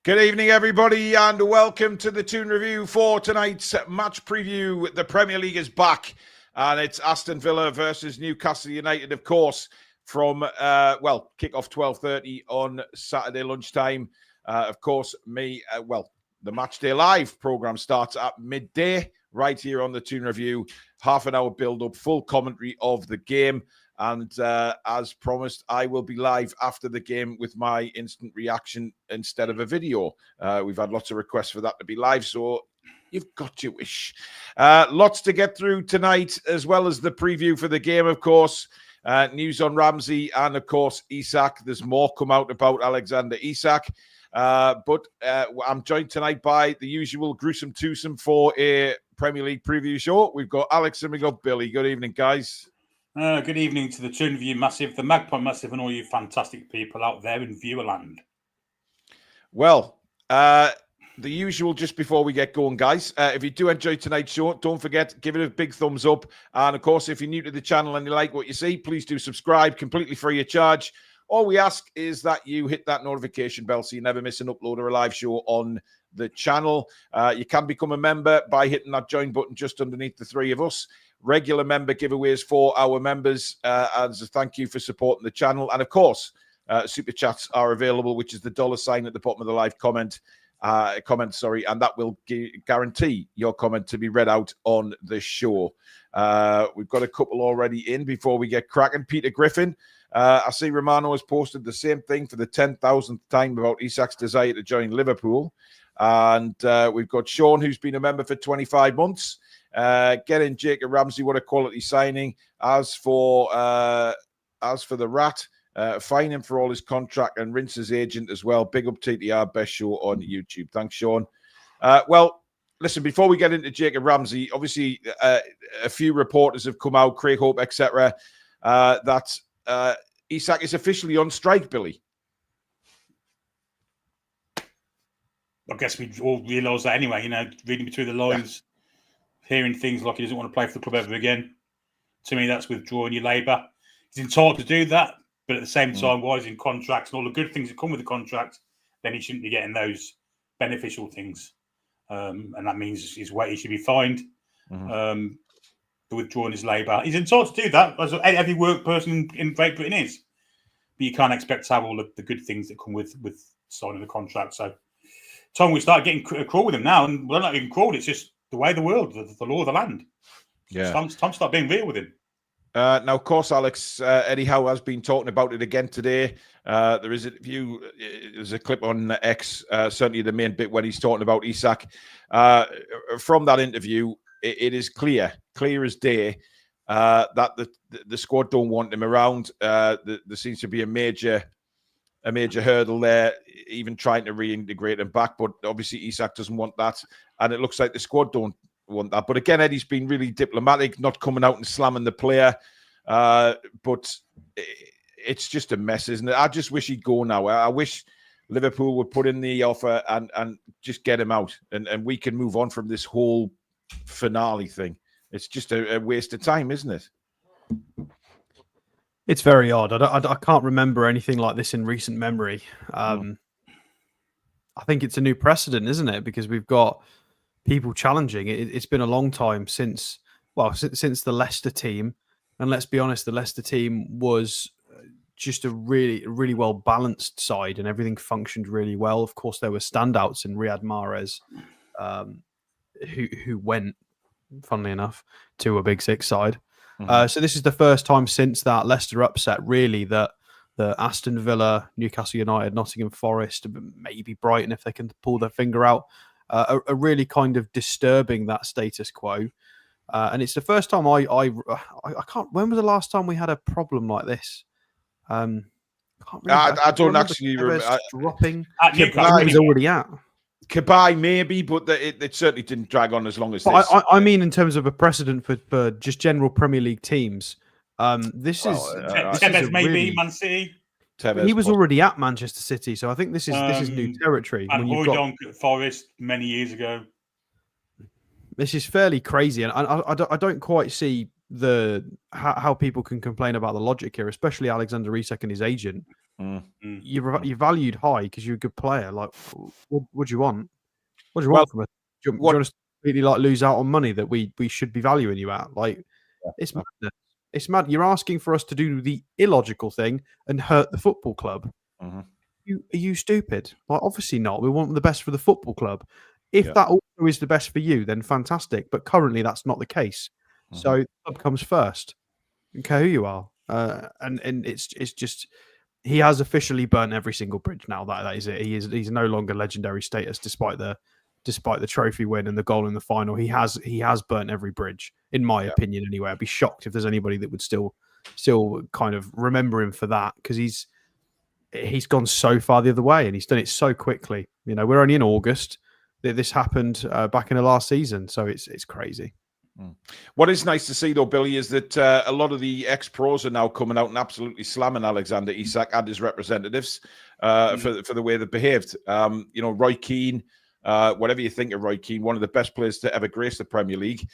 Good evening, everybody, and welcome to the Toon Review for tonight's match preview. The Premier League is back, and it's Aston Villa versus Newcastle United, of course, from, kick-off 12:30 on Saturday lunchtime. Of course, the Match Day Live programme starts at midday right here on the Toon Review. Half an hour build-up, full commentary of the game. And as promised, I will be live after the game with my instant reaction instead of a video. We've had lots of requests for that to be live, so you've got your wish. Lots to get through tonight, as well as the preview for the game, of course. News on Ramsey and, of course, Isak. There's more come out about Alexander Isak. But I'm joined tonight by the usual gruesome twosome for a Premier League preview show. We've got Alex and we've got Billy. Good evening, guys. Good evening to the Toon Review Massive, the Magpie Massive, and all you fantastic people out there in Viewerland. Well, the usual just before we get going, guys. If you do enjoy tonight's show, don't forget, give it a big thumbs up. And, of course, if you're new to the channel and you like what you see, please do subscribe, completely free of charge. All we ask is that you hit that notification bell so you never miss an upload or a live show on the channel. You can become a member by hitting that join button just underneath the three of us. Regular member giveaways for our members as a thank you for supporting the channel. And, of course, super chats are available, which is the $ at the bottom of the live comment, and that will guarantee your comment to be read out on the show. We've got a couple already in before we get cracking. Peter Griffin. I see Romano has posted the same thing for the 10,000th time about Isak's desire to join Liverpool. And we've got Sean, who's been a member for 25 months. Get in Jacob Ramsey, what a quality signing. As for the Rat, fine him for all his contract and rinse his agent as well. Big up TTR, best show on YouTube. Thanks, Sean. Well, listen, before we get into Jacob Ramsey, obviously a few reporters have come out, Craig Hope, etc., that Isak is officially on strike, Billy. I guess we all realise that anyway, reading between the lines, hearing things like he doesn't want to play for the club ever again. To me, that's withdrawing your labour. He's entitled to do that, but at the same time, while he's in contracts and all the good things that come with the contract, then he shouldn't be getting those beneficial things. And that means he should be fined for withdrawing his labour. He's entitled to do that, as every work person in Great Britain is. But you can't expect to have all the good things that come with signing the contract. So, Tom, we start getting cruel with him now, and we're not even cruel. It's just the way of the world, the law of the land. Yeah, Tom, start being real with him. Now, of course, Alex, Eddie Howe has been talking about it again today. There's a clip on X, certainly the main bit when he's talking about Isak. From that interview, it is clear as day that the squad don't want him around. There seems to be a major hurdle there, even trying to reintegrate him back. But obviously, Isak doesn't want that, and it looks like the squad don't want that. But again, Eddie's been really diplomatic, not coming out and slamming the player. But it's just a mess, isn't it? I just wish he'd go now. I wish Liverpool would put in the offer and just get him out, and we can move on from this whole finale thing. It's just a waste of time, isn't it? It's very odd. I can't remember anything like this in recent memory. I think it's a new precedent, isn't it? Because we've got people challenging. It's been a long time since the Leicester team. And let's be honest, the Leicester team was just a really, really well-balanced side and everything functioned really well. Of course, there were standouts in Riyad Mahrez, who went, funnily enough, to a Big Six side. So this is the first time since that Leicester upset, really, that the Aston Villa, Newcastle United, Nottingham Forest, maybe Brighton, if they can pull their finger out, are really kind of disturbing that status quo. And it's the first time I can't. When was the last time we had a problem like this? I don't actually remember. Dropping. Newcastle was already at. Cabaye maybe, but it certainly didn't drag on as long as this. I mean, in terms of a precedent for just general Premier League teams, this is Tevez maybe Man City. Tevez, he was already at Manchester City, so I think this is new territory. And Hooydonk at Forest many years ago. This is fairly crazy, and I don't quite see how people can complain about the logic here, especially Alexander Isak and his agent. You're valued high because you're a good player. Like, what do you want? What do you Well, want from us? Do you want us to completely like lose out on money that we should be valuing you at? Like, it's madness. It's mad. You're asking for us to do the illogical thing and hurt the football club. Are you stupid? Like, obviously not. We want the best for the football club. If that also is the best for you, then fantastic. But currently, that's not the case. So the club comes first. Okay, who you are, and it's just he has officially burnt every single bridge now. That is it. He's no longer legendary status despite the trophy win and the goal in the final. He has burnt every bridge, in my opinion. Anyway, I'd be shocked if there's anybody that would still kind of remember him for that, because he's gone so far the other way and he's done it so quickly. You know, we're only in August. This happened back in the last season, so it's crazy. What is nice to see, though, Billy, is that a lot of the ex-pros are now coming out and absolutely slamming Alexander Isak and his representatives for the way they behaved. You know, Roy Keane, whatever you think of Roy Keane, one of the best players to ever grace the Premier League.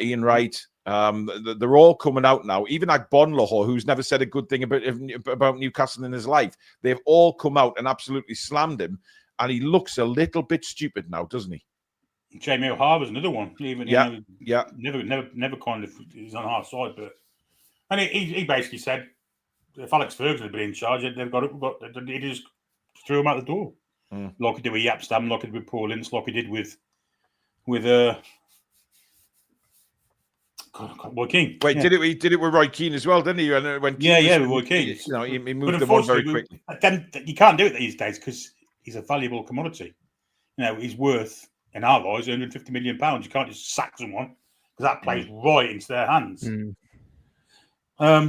Ian Wright, they're all coming out now. Even Agbonlahor, who's never said a good thing about Newcastle in his life, they've all come out and absolutely slammed him. And he looks a little bit stupid now, doesn't he? Jamie O'Hara was another one. Even never kind of he's on our side, but and he basically said if Alex Ferguson had been in charge, he just threw him out the door, like he did with Yapstam, like he did with Paul Ince, like he did with Roy Keane. Wait, he did it with Roy Keane as well, didn't he? And when with Roy Keane, you know, he moved them on very quickly. Then you can't do it these days because he's a valuable commodity. You know, he's worth, in our eyes, £150 million. You can't just sack someone because that plays right into their hands.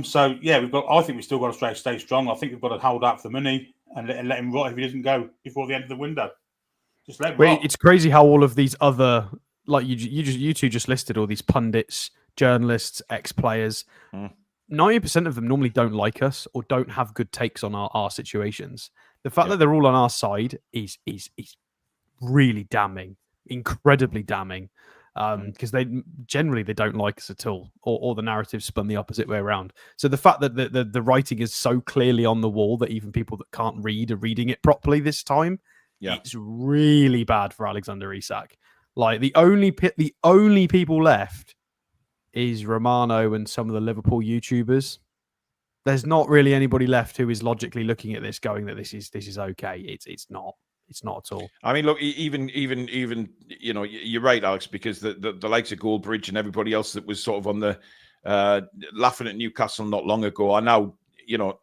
So yeah, I think we've still got to stay strong. I think we've got to hold out for the money and let him rot if he doesn't go before the end of the window. Just let him rot. It's crazy how all of these other, like you two just listed, all these pundits, journalists, ex-players. 90% of them normally don't like us or don't have good takes on our situations. The fact that they're all on our side is really damning, incredibly damning, because they don't like us at all, or the narrative spun the opposite way around. So the fact that the writing is so clearly on the wall that even people that can't read are reading it properly this time, it's really bad for Alexander Isak. Like the only people left is Romano and some of the Liverpool YouTubers. There's not really anybody left who is logically looking at this going that this is okay. It's not at all. I mean, look, even you know, you're right, Alex, because the likes of Goldbridge and everybody else that was sort of on the laughing at Newcastle not long ago are now, you know,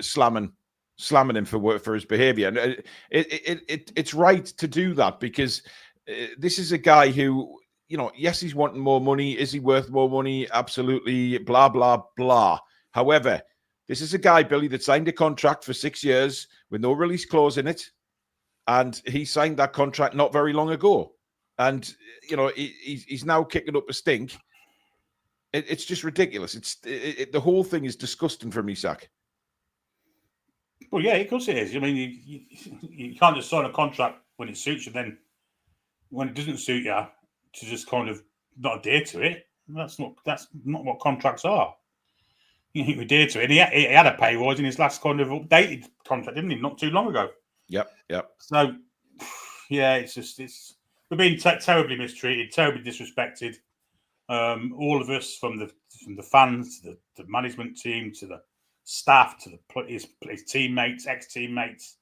slamming him for his behaviour, and it's right to do that because this is a guy who, you know, yes, he's wanting more money. Is he worth more money? Absolutely. Blah blah blah. However, this is a guy, Billy, that signed a contract for 6 years with no release clause in it. And he signed that contract not very long ago. And, you know, he's now kicking up a stink. It's just ridiculous. The whole thing is disgusting for Isak. Well, yeah, of course it is. I mean, you can't just sign a contract when it suits you, then when it doesn't suit you, to just kind of not adhere to it. That's not what contracts are. You adhere to it. And he had a pay rise in his last kind of updated contract, didn't he? Not too long ago. Yep. So, yeah, we're being terribly mistreated, terribly disrespected. All of us, from the fans to the management team to the staff to his teammates, ex-teammates,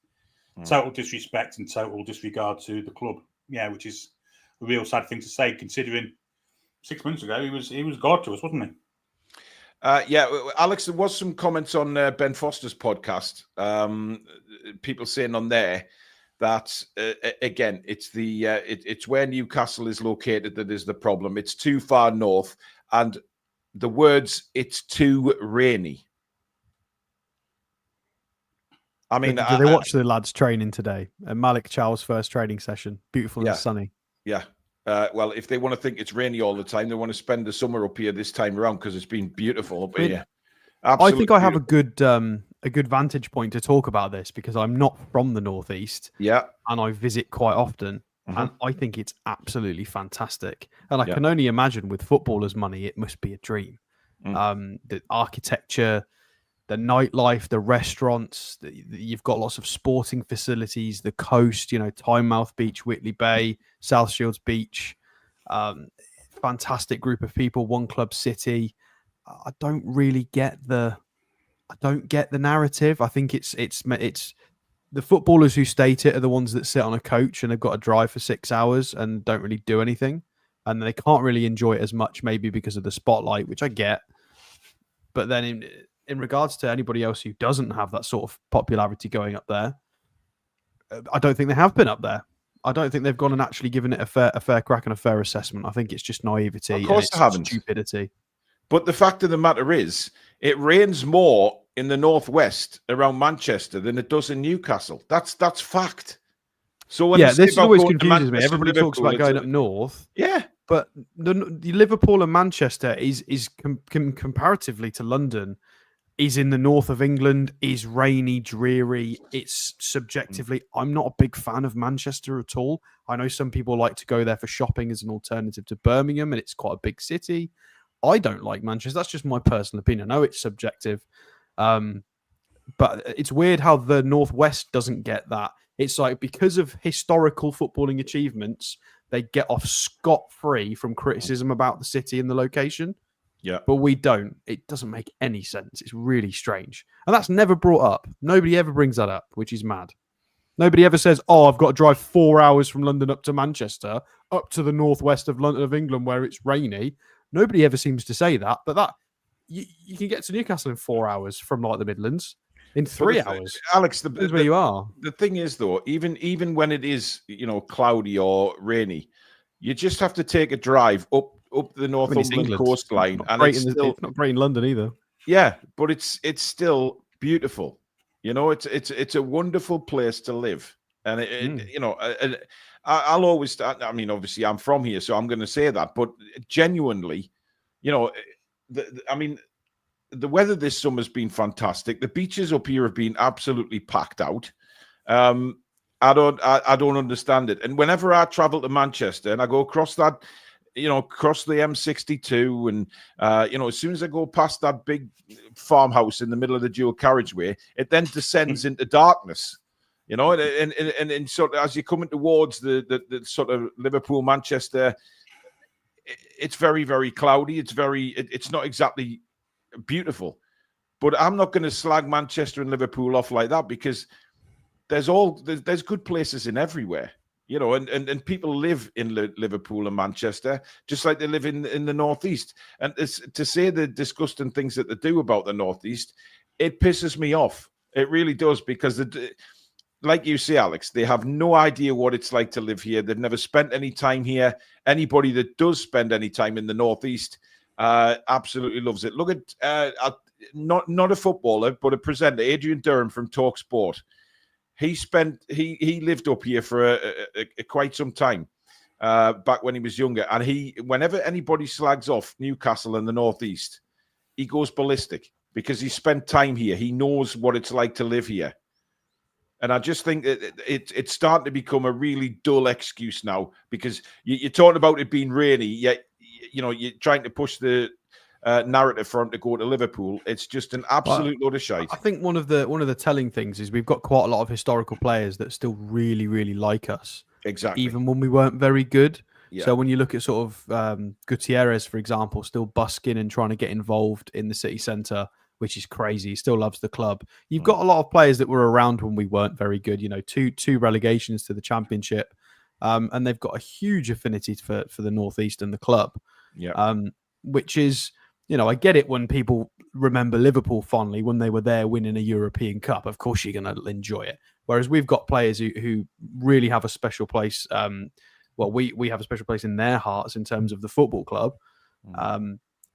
total disrespect and total disregard to the club. Yeah, which is a real sad thing to say, considering 6 months ago he was God to us, wasn't he? Alex, there was some comments on Ben Foster's podcast. People saying on there that again, it's where Newcastle is located that is the problem. It's too far north, and the words "it's too rainy." I mean, did they watch the lads training today? Malik Chow's first training session, beautiful and sunny. Yeah. Well, if they want to think it's rainy all the time, they want to spend the summer up here this time around because it's been beautiful up here. I think I have a good vantage point to talk about this because I'm not from the Northeast. Yeah. And I visit quite often. And I think it's absolutely fantastic. And I can only imagine with footballers' money, it must be a dream. The architecture, nightlife, the restaurants. You've got lots of sporting facilities, the coast, Tynemouth Beach, Whitley Bay, South Shields Beach. Fantastic group of people, one club city. I don't really get the narrative. I think it's the footballers who state it are the ones that sit on a coach and they've got to drive for 6 hours and don't really do anything. And they can't really enjoy it as much, maybe because of the spotlight, which I get. But then in regards to anybody else who doesn't have that sort of popularity going up there, I don't think they have been up there. I don't think they've gone and actually given it a fair crack and a fair assessment. I think it's just naivety. Of course they haven't. Stupidity. But the fact of the matter is, it rains more in the northwest around Manchester than it does in Newcastle. That's fact. So when this always confuses me. Everybody talks about going up north. Yeah. But the Liverpool and Manchester is comparatively to London, is in the north of England, is rainy, dreary. It's subjectively, I'm not a big fan of Manchester at all. I know some people like to go there for shopping as an alternative to Birmingham, and it's quite a big city. I don't like Manchester. That's just my personal opinion. I know it's subjective. But it's weird how the Northwest doesn't get that. It's like because of historical footballing achievements, they get off scot-free from criticism about the city and the location. Yeah. But we don't. It doesn't make any sense. It's really strange. And that's never brought up. Nobody ever brings that up, which is mad. Nobody ever says, I've got to drive 4 hours from London up to Manchester, up to the northwest of London of England where it's rainy. Nobody ever seems to say that. But that you can get to Newcastle in 4 hours from like the Midlands. In 3 hours. Alex, where you are. The thing is, though, even when it is, cloudy or rainy, you just have to take a drive up the Northumberland coastline. And it's not great in London either. Yeah, but it's still beautiful. It's a wonderful place to live. And, I'll always, I mean, obviously I'm from here, so I'm going to say that. But genuinely, the weather this summer's been fantastic. The beaches up here have been absolutely packed out. I don't understand it. And whenever I travel to Manchester and I go across that, across the M62, and as soon as I go past that big farmhouse in the middle of the dual carriageway, it then descends into darkness. And sort of as you're coming towards the sort of Liverpool, Manchester, it's very, very cloudy. It's not exactly beautiful, but I'm not going to slag Manchester and Liverpool off like that, because there's good places in everywhere, and people live in Liverpool and Manchester just like they live in the Northeast. And to say the disgusting things that they do about the Northeast, it pisses me off. It really does, because like you say, Alex, they have no idea what it's like to live here. They've never spent any time here. Anybody that does spend any time in the Northeast absolutely loves it. Look at not a footballer, but a presenter, Adrian Durham from Talk Sport. He lived up here for quite some time back when he was younger, and whenever anybody slags off Newcastle and the Northeast, he goes ballistic because he spent time here. He knows what it's like to live here. And I just think that it's starting to become a really dull excuse now, because you're talking about it being rainy, yet you're trying to push the narrative for him to go to Liverpool. It's just an absolute load of shite. I think one of the telling things is we've got quite a lot of historical players that still really, really like us. Exactly. Even when we weren't very good. Yeah. So when you look at sort of Gutierrez, for example, still busking and trying to get involved in the city centre, which is crazy. He still loves the club. You've got a lot of players that were around when we weren't very good. Two relegations to the Championship, and they've got a huge affinity for the Northeast and the club. Yeah. Which is, I get it when people remember Liverpool fondly when they were there winning a European Cup. Of course, you're going to enjoy it. Whereas we've got players who really have a special place. We have a special place in their hearts in terms of the football club.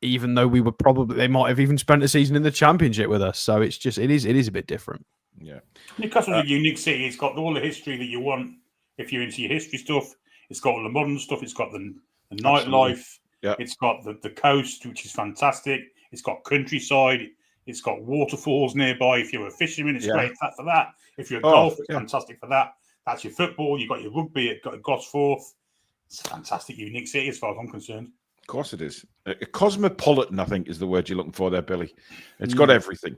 Even though they might have even spent a season in the Championship with us. So it is a bit different. Yeah. Newcastle's a unique city. It's got all the history that you want if you're into your history stuff. It's got all the modern stuff. It's got the nightlife. Yeah. It's got the coast, which is fantastic. It's got countryside. It's got waterfalls nearby. If you're a fisherman, it's great for that. If you're a golfer, it's fantastic for that. That's your football. You've got your rugby at Gosforth. It's a fantastic, unique city as far as I'm concerned. Of course it is. Cosmopolitan, I think, is the word you're looking for there, Billy. It's got everything.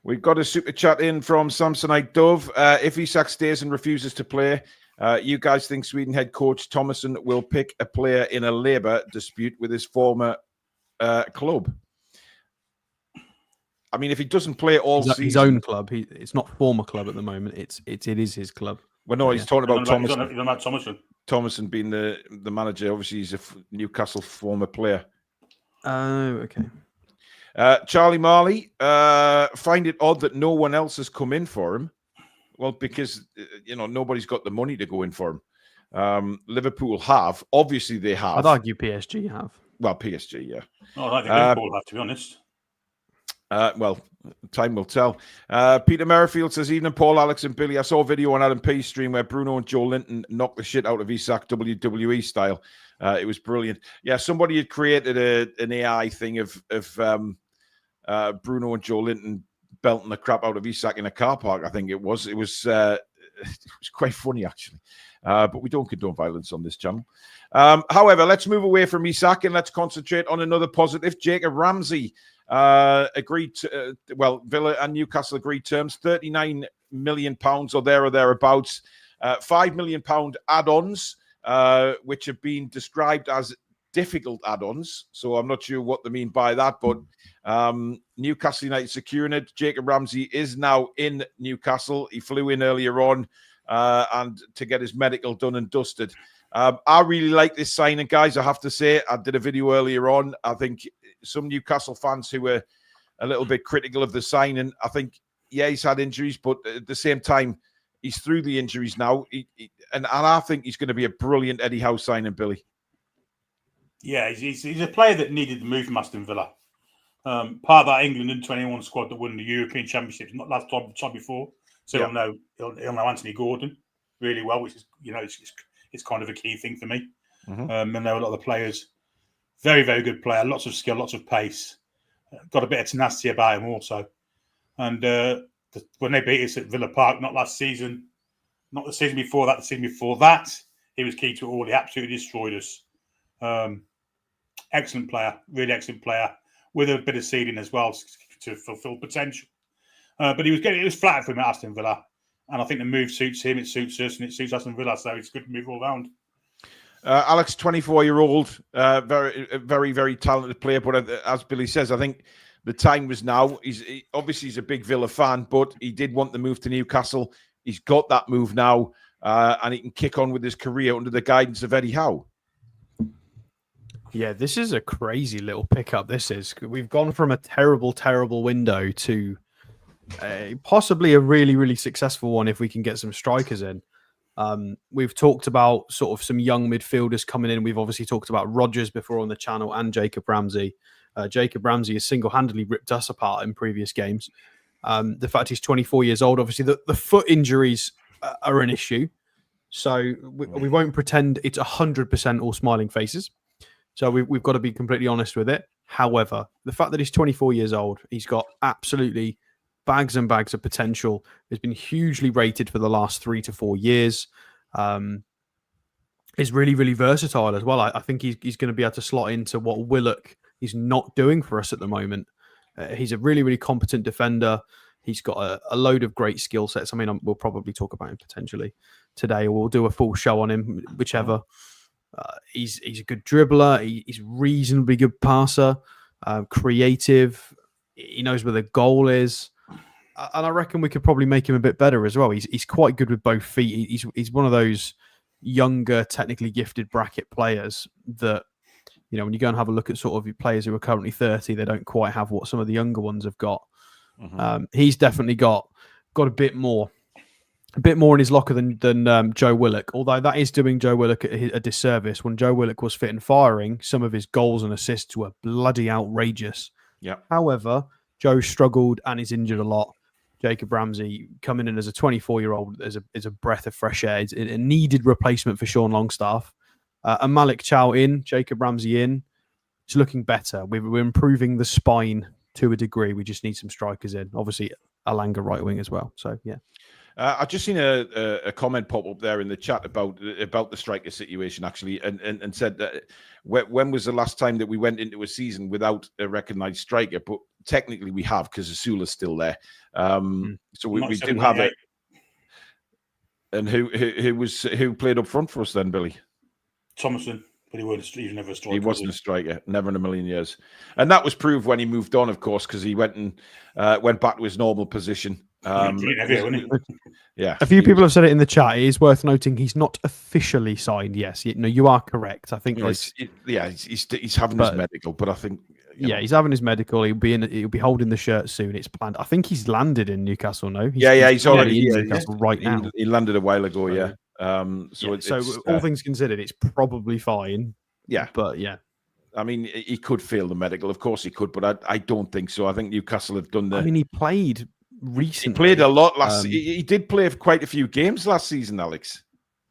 We've got a super chat in from Samsonite Dove. If Isak stays and refuses to play, you guys think Sweden head coach Thomason will pick a player in a Labour dispute with his former club? I mean, if he doesn't play all season, his own club. It's not former club at the moment. It is his club. Well, no, he's talking about Thomason. He's about Thomason. Thomason being the manager. Obviously, he's a Newcastle former player. Oh, okay. Charlie Marley, find it odd that no one else has come in for him. Well, because nobody's got the money to go in for him. Liverpool have. Obviously, they have. I'd argue PSG have. Well, PSG, yeah. Oh, I think Liverpool have, to be honest. Well, time will tell. Peter Merrifield says, evening, Paul, Alex, and Billy. I saw a video on Adam P's stream where Bruno and Joe Linton knocked the shit out of Isak WWE style. It was brilliant. Yeah, somebody had created an AI thing of Bruno and Joe Linton belting the crap out of Isak in a car park. I think it was. It was quite funny, actually. But we don't condone violence on this channel. However, let's move away from Isak and let's concentrate on another positive. Jacob Ramsey agreed to, Villa and Newcastle agreed terms, £39 million or thereabouts, £5 million add-ons, which have been described as difficult add-ons. So I'm not sure what they mean by that, but Newcastle United securing it. Jacob Ramsey is now in Newcastle. He flew in earlier on and to get his medical done and dusted. I really like this signing, guys. I have to say, I did a video earlier on. I think some Newcastle fans who were a little bit critical of the signing, I think, yeah, he's had injuries, but at the same time, he's through the injuries now. And I think he's going to be a brilliant Eddie Howe signing, Billy. Yeah, he's a player that needed to move from Aston Villa. Part of that England under-21 squad that won the European Championships not last time before. So yeah. he'll know Anthony Gordon really well, which is it's kind of a key thing for me. Mm-hmm. And there are a lot of the players. Very, very good player. Lots of skill, lots of pace. Got a bit of tenacity about him also. And when they beat us at Villa Park, not last season, not the season before that, the season before that, he was key to it all. He absolutely destroyed us. Excellent player, really excellent player, with a bit of seeding as well to fulfil potential. But it was flat for him at Aston Villa. And I think the move suits him, it suits us, and it suits Aston Villa. So it's good to move all round. Alex, 24-year-old, very, very, very talented player. But as Billy says, I think the time was now. Obviously, he's a big Villa fan, but he did want the move to Newcastle. He's got that move now, and he can kick on with his career under the guidance of Eddie Howe. Yeah, this is a crazy little pickup. We've gone from a terrible, terrible window to possibly a really, really successful one if we can get some strikers in. We've talked about sort of some young midfielders coming in. We've obviously talked about Rodgers before on the channel and Jacob Ramsey. Jacob Ramsey has single-handedly ripped us apart in previous games. The fact he's 24 years old, obviously the foot injuries are an issue. So we won't pretend it's 100% all smiling faces. So we've got to be completely honest with it. However, the fact that he's 24 years old, he's got absolutely bags and bags of potential. He's been hugely rated for the last 3 to 4 years. Is really, really versatile as well. I think he's going to be able to slot into what Willock is not doing for us at the moment. He's a really, really competent defender. He's got a load of great skill sets. I mean, we'll probably talk about him potentially today, or we'll do a full show on him, whichever. He's a good dribbler. He's a reasonably good passer, creative. He knows where the goal is. And I reckon we could probably make him a bit better as well. He's quite good with both feet. He's one of those younger, technically gifted bracket players that, when you go and have a look at sort of players who are currently 30, they don't quite have what some of the younger ones have got. Mm-hmm. He's definitely got a bit more in his locker than Joe Willock, although that is doing Joe Willock a disservice. When Joe Willock was fit and firing, some of his goals and assists were bloody outrageous. Yeah. However, Joe struggled and is injured a lot. Jacob Ramsey coming in as a 24-year-old is a breath of fresh air. It's a needed replacement for Sean Longstaff. And Malik Chow in, Jacob Ramsey in. It's looking better. We're improving the spine to a degree. We just need some strikers in. Obviously, Alanga right wing as well. So, yeah. I just seen a comment pop up there in the chat about the striker situation actually, and said that when was the last time that we went into a season without a recognised striker? But technically we have, because Asula's still there. So we do have it. And who played up front for us then, Billy? Thomason. But he was never a striker. He wasn't a striker, never in a million years. And that was proved when he moved on, of course, because he went back to his normal position. Yeah. A few people have said it in the chat. It is worth noting he's not officially signed. Yes, you are correct. I think he's having his medical, but I think he's having his medical. He'll be holding the shirt soon. It's planned. I think he's landed in Newcastle. No, he's already in Newcastle right now. He landed a while ago. Yeah. So all things considered, it's probably fine. Yeah, but yeah, I mean, he could fail the medical. Of course, he could, but I don't think so. I think Newcastle have done the. I mean, he played recently. He played a lot last. He did play quite a few games last season, Alex.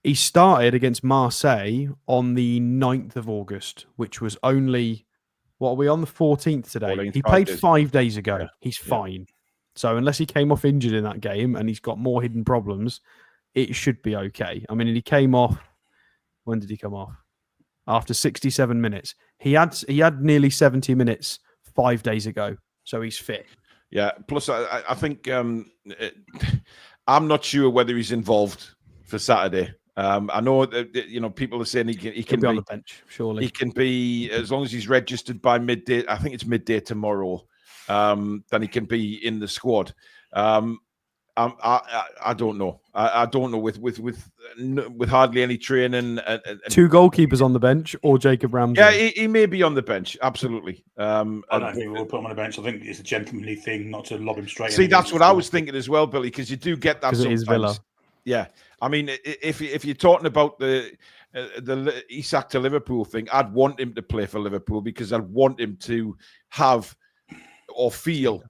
He started against Marseille on the 9th of August, which was only what are we on the 14th today? He played 5 days ago. Yeah. He's fine. So unless he came off injured in that game and he's got more hidden problems, it should be okay. I mean, he came off. When did he come off? After 67 minutes. He had nearly 70 minutes 5 days ago, so he's fit. Yeah. Plus, I think I'm not sure whether he's involved for Saturday. I know that people are saying he can be on the bench. Surely he can be, as long as he's registered by midday. I think it's midday tomorrow. Then he can be in the squad. I don't know. I don't know with hardly any training. Two goalkeepers on the bench or Jacob Ramsey. Yeah, he may be on the bench. Absolutely. I don't think we'll put him on the bench. I think it's a gentlemanly thing not to lob him straight. See, that's what I was thinking as well, Billy, because you do get that sometimes. It is Villa. Yeah, I mean, if you're talking about the Isak to Liverpool thing, I'd want him to play for Liverpool because I'd want him to have or feel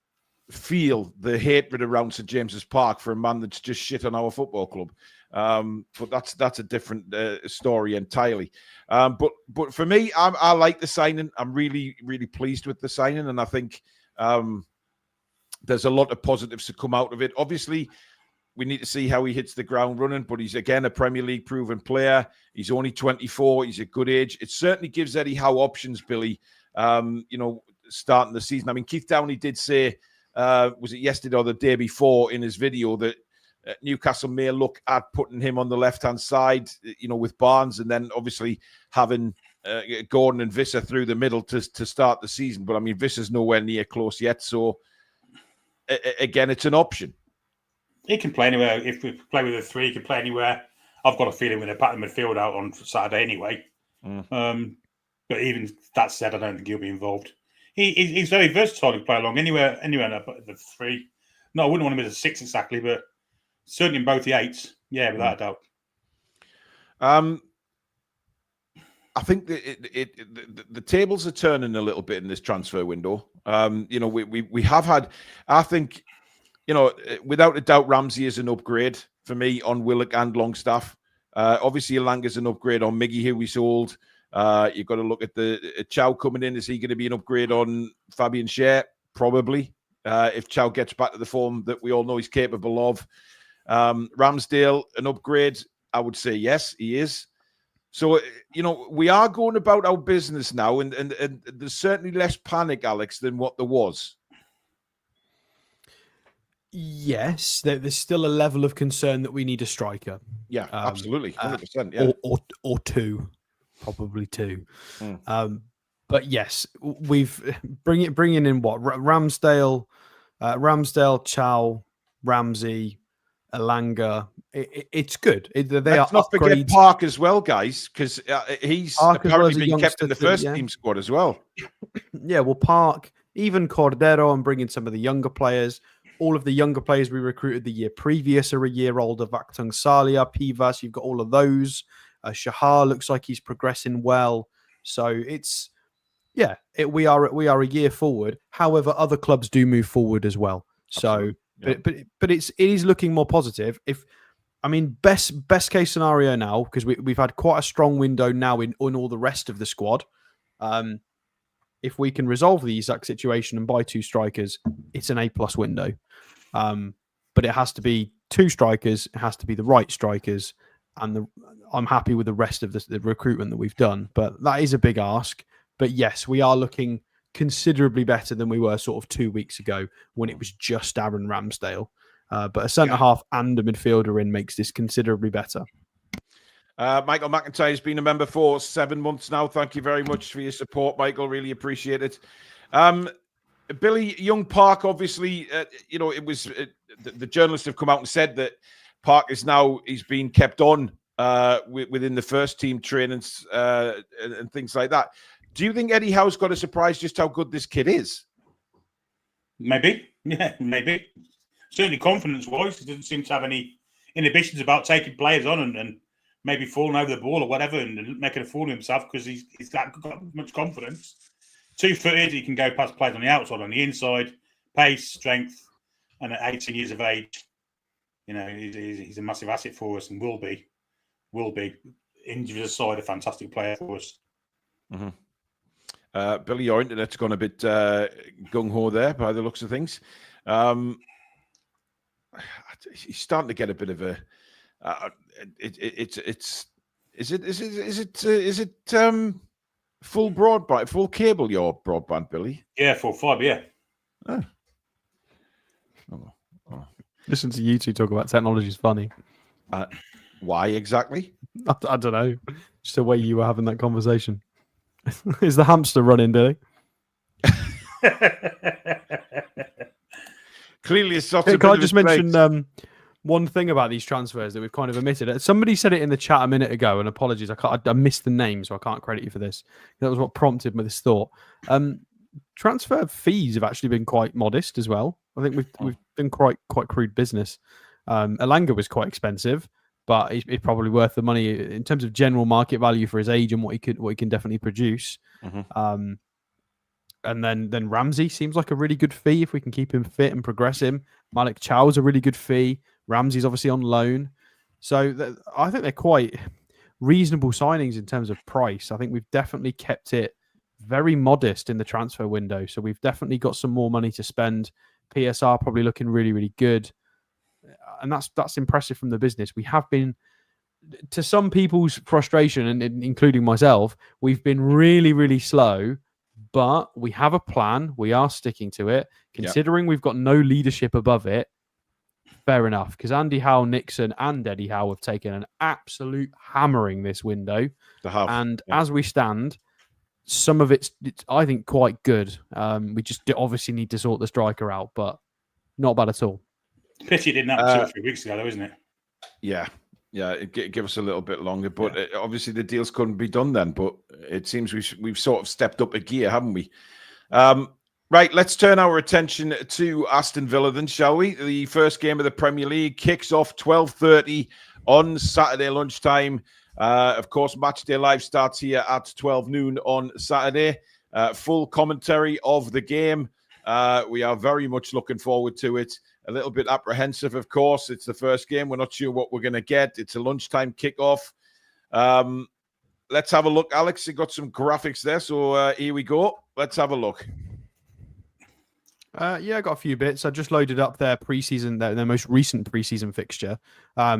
the hatred around St James's Park for a man that's just shit on our football club. But that's a different story entirely. But for me, I like the signing. I'm really, really pleased with the signing, and I think there's a lot of positives to come out of it. Obviously, we need to see how he hits the ground running, but he's, again, a Premier League proven player. He's only 24. He's a good age. It certainly gives Eddie Howe options, Billy, starting the season. I mean, Keith Downey did say, was it yesterday or the day before in his video, that Newcastle may look at putting him on the left-hand side, with Barnes, and then obviously having Gordon and Visser through the middle to start the season. But, I mean, Visser's nowhere near close yet. So, again, it's an option. He can play anywhere. If we play with a three, he can play anywhere. I've got a feeling when they pack the midfield out on Saturday anyway. But even that said, I don't think he'll be involved. He's very versatile to play along anywhere in the three. No, I wouldn't want him as a six exactly, but certainly in both the eights. Yeah, without a doubt. I think the tables are turning a little bit in this transfer window. We have had, I think, without a doubt, Ramsey is an upgrade for me on Willock and Longstaff. Obviously, Elanga's an upgrade on Miggy, who we sold. You've got to look at the Chow coming in. Is he going to be an upgrade on Fabian Schär? Probably. If Chow gets back to the form that we all know he's capable of. Ramsdale, an upgrade? I would say yes, he is. So, we are going about our business now, and there's certainly less panic, Alex, than what there was. Yes, there's still a level of concern that we need a striker. Yeah, absolutely, 100%. Yeah, or two, probably two. But yes, we've bringing in what Ramsdale, Chow, Ramsey, Elanga. It's good. Let's not forget Park as well, guys, because he's apparently been kept in the first team squad as well. Yeah, well, Park, even Cordero, and bringing some of the younger players. All of the younger players we recruited the year previous are a year older. Vaktung Salia, Pivas, you've got all of those. Shahar looks like he's progressing well. So it's, we are a year forward. However, other clubs do move forward as well. Absolutely. So, but it is looking more positive. Best case scenario now, because we've had quite a strong window now in all the rest of the squad. If we can resolve the Isak situation and buy two strikers, it's an A+ window. But it has to be 2 strikers. It has to be the right strikers, and I'm happy with the rest of the recruitment that we've done. But that is a big ask. But yes, we are looking considerably better than we were sort of 2 weeks ago when it was just Aaron Ramsdale. But a centre half and a midfielder in makes this considerably better. Michael McIntyre has been a member for 7 months now. Thank you very much for your support, Michael. Really appreciate it. Billy, Young Park, obviously, it was the journalists have come out and said that Park he's been kept on within the first team trainings and things like that. Do you think Eddie Howe's got a surprise just how good this kid is? Maybe. Yeah, maybe. Certainly confidence-wise, he doesn't seem to have any inhibitions about taking players on and maybe falling over the ball or whatever and making a fool of himself because he's got much confidence. 2-footed, he can go past players on the outside, on the inside, pace, strength, and at 18 years of age, he's a massive asset for us and will be. Injuries aside, a fantastic player for us. Mm-hmm. Billy, your internet's gone a bit gung-ho there by the looks of things. He's starting to get a bit of a. Is it full broadband, full cable? Your broadband, Billy? Yeah, full fibre. Yeah. Oh. Listen to you two talk about technology is funny. Why exactly? I don't know. Just the way you were having that conversation. Is the hamster running, Billy? Clearly, it's not. Can I just mention one thing about these transfers that we've kind of omitted? Somebody said it in the chat a minute ago, and apologies, I missed the name, so I can't credit you for this. That was what prompted me this thought. Transfer fees have actually been quite modest as well. I think we've been quite crude business. Elanga was quite expensive, but he's probably worth the money in terms of general market value for his age and what he can definitely produce. Mm-hmm. And then Ramsey seems like a really good fee if we can keep him fit and progress him. Malik Chow's a really good fee. Ramsey's obviously on loan. So I think they're quite reasonable signings in terms of price. I think we've definitely kept it very modest in the transfer window. So we've definitely got some more money to spend. PSR probably looking really, really good. And that's impressive from the business. We have been, to some people's frustration, and including myself, we've been really, really slow. But we have a plan. We are sticking to it. Considering we've got no leadership above it, fair enough. Because Andy Howe, Nixon, and Eddie Howe have taken an absolute hammering this window. As we stand, some of it's I think, quite good. We just obviously need to sort the striker out, but not bad at all. Pity it didn't happen 2 or 3 weeks ago, though, isn't it? Yeah. Yeah, give us a little bit longer, but obviously the deals couldn't be done then. But it seems we've sort of stepped up a gear, haven't we? Right, let's turn our attention to Aston Villa then, shall we? The first game of the Premier League kicks off 12:30 on Saturday lunchtime. Of course, Matchday Live starts here at 12 noon on Saturday. Full commentary of the game. We are very much looking forward to it. A little bit apprehensive, of course. It's the first game. We're not sure what we're going to get. It's a lunchtime kickoff. Let's have a look. Alex, you got some graphics there. So here we go. Let's have a look. I got a few bits. I just loaded up their preseason, their most recent preseason fixture,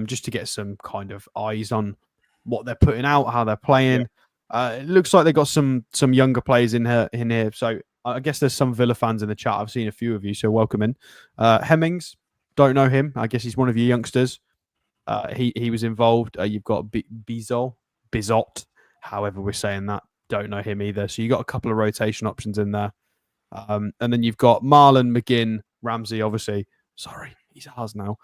just to get some kind of eyes on what they're putting out, how they're playing. Yeah. It looks like they got some younger players in here. So I guess there's some Villa fans in the chat. I've seen a few of you, so welcome in. Hemmings, don't know him. I guess he's one of your youngsters. He was involved. You've got Bizot, however we're saying that. Don't know him either. So you got a couple of rotation options in there. And then you've got Marlon, McGinn, Ramsey, obviously. Sorry, he's ours now.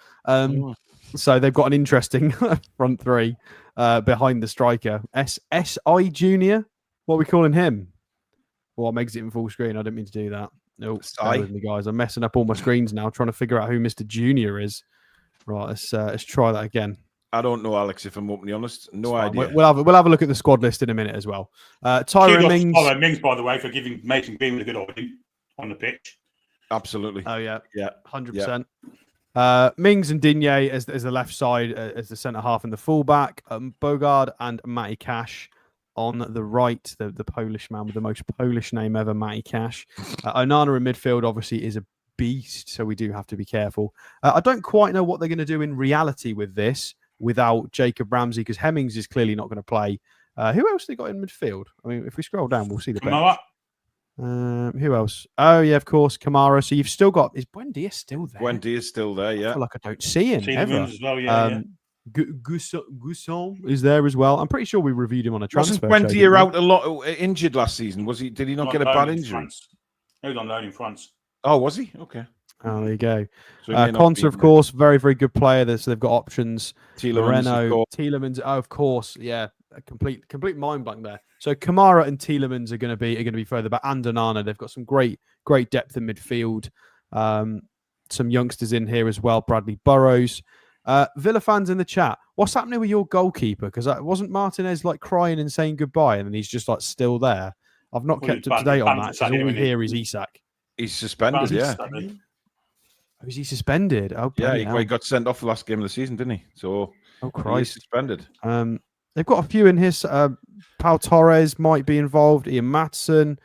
So they've got an interesting front three behind the striker. SI Junior? What are we calling him? Well, I'm exiting full screen. I didn't mean to do that. No, bear with me, guys. I'm messing up all my screens now, trying to figure out who Mr. Junior is. Right, let's try that again. I don't know, Alex, if I'm openly honest. No idea. We'll have a look at the squad list in a minute as well. Tyrone Mings. Tyrone Mings, by the way, for making being a good audience on the pitch. Absolutely. Oh, yeah. Yeah. 100%. Mings and Digne as the left side, as the centre half and the fullback. Bogard and Matty Cash on the right, the Polish man with the most Polish name ever, Matty Cash. Onana in midfield, obviously, is a beast, so we do have to be careful. I don't quite know what they're going to do in reality with this without Jacob Ramsey, because Hemmings is clearly not going to play. Who else they got in midfield? I mean, if we scroll down, we'll see the bench. Who else? Oh, yeah, of course, Kamara. So you've still got... Is Buendia still there? Buendia's still there, yeah. I feel like I don't see him ever. As well, yeah. Gusson is there as well. I'm pretty sure we reviewed him on a transfer. Wasn't Buendia out a lot injured last season? Was he? Did he not get a bad injury? He was on loan in France. Oh, was he? Okay. Oh, there you go. So Conter, of course, very, very good player. So they've got options. Tielemans, oh, of course, yeah. A complete mind blank there. So Kamara and Tielemans are going to be further back. And Onana, they've got some great depth in midfield. Some youngsters in here as well. Bradley Burrows. Villa fans in the chat, what's happening with your goalkeeper? Because wasn't Martinez like crying and saying goodbye, and then he's just like still there. I've not kept up to date on that. All we hear is Isak. He's suspended, yeah. Oh, is he suspended? Oh, yeah, he got sent off the last game of the season, didn't he? So, oh Christ, he's suspended. They've got a few in his. Pau Torres might be involved. Ian Matson,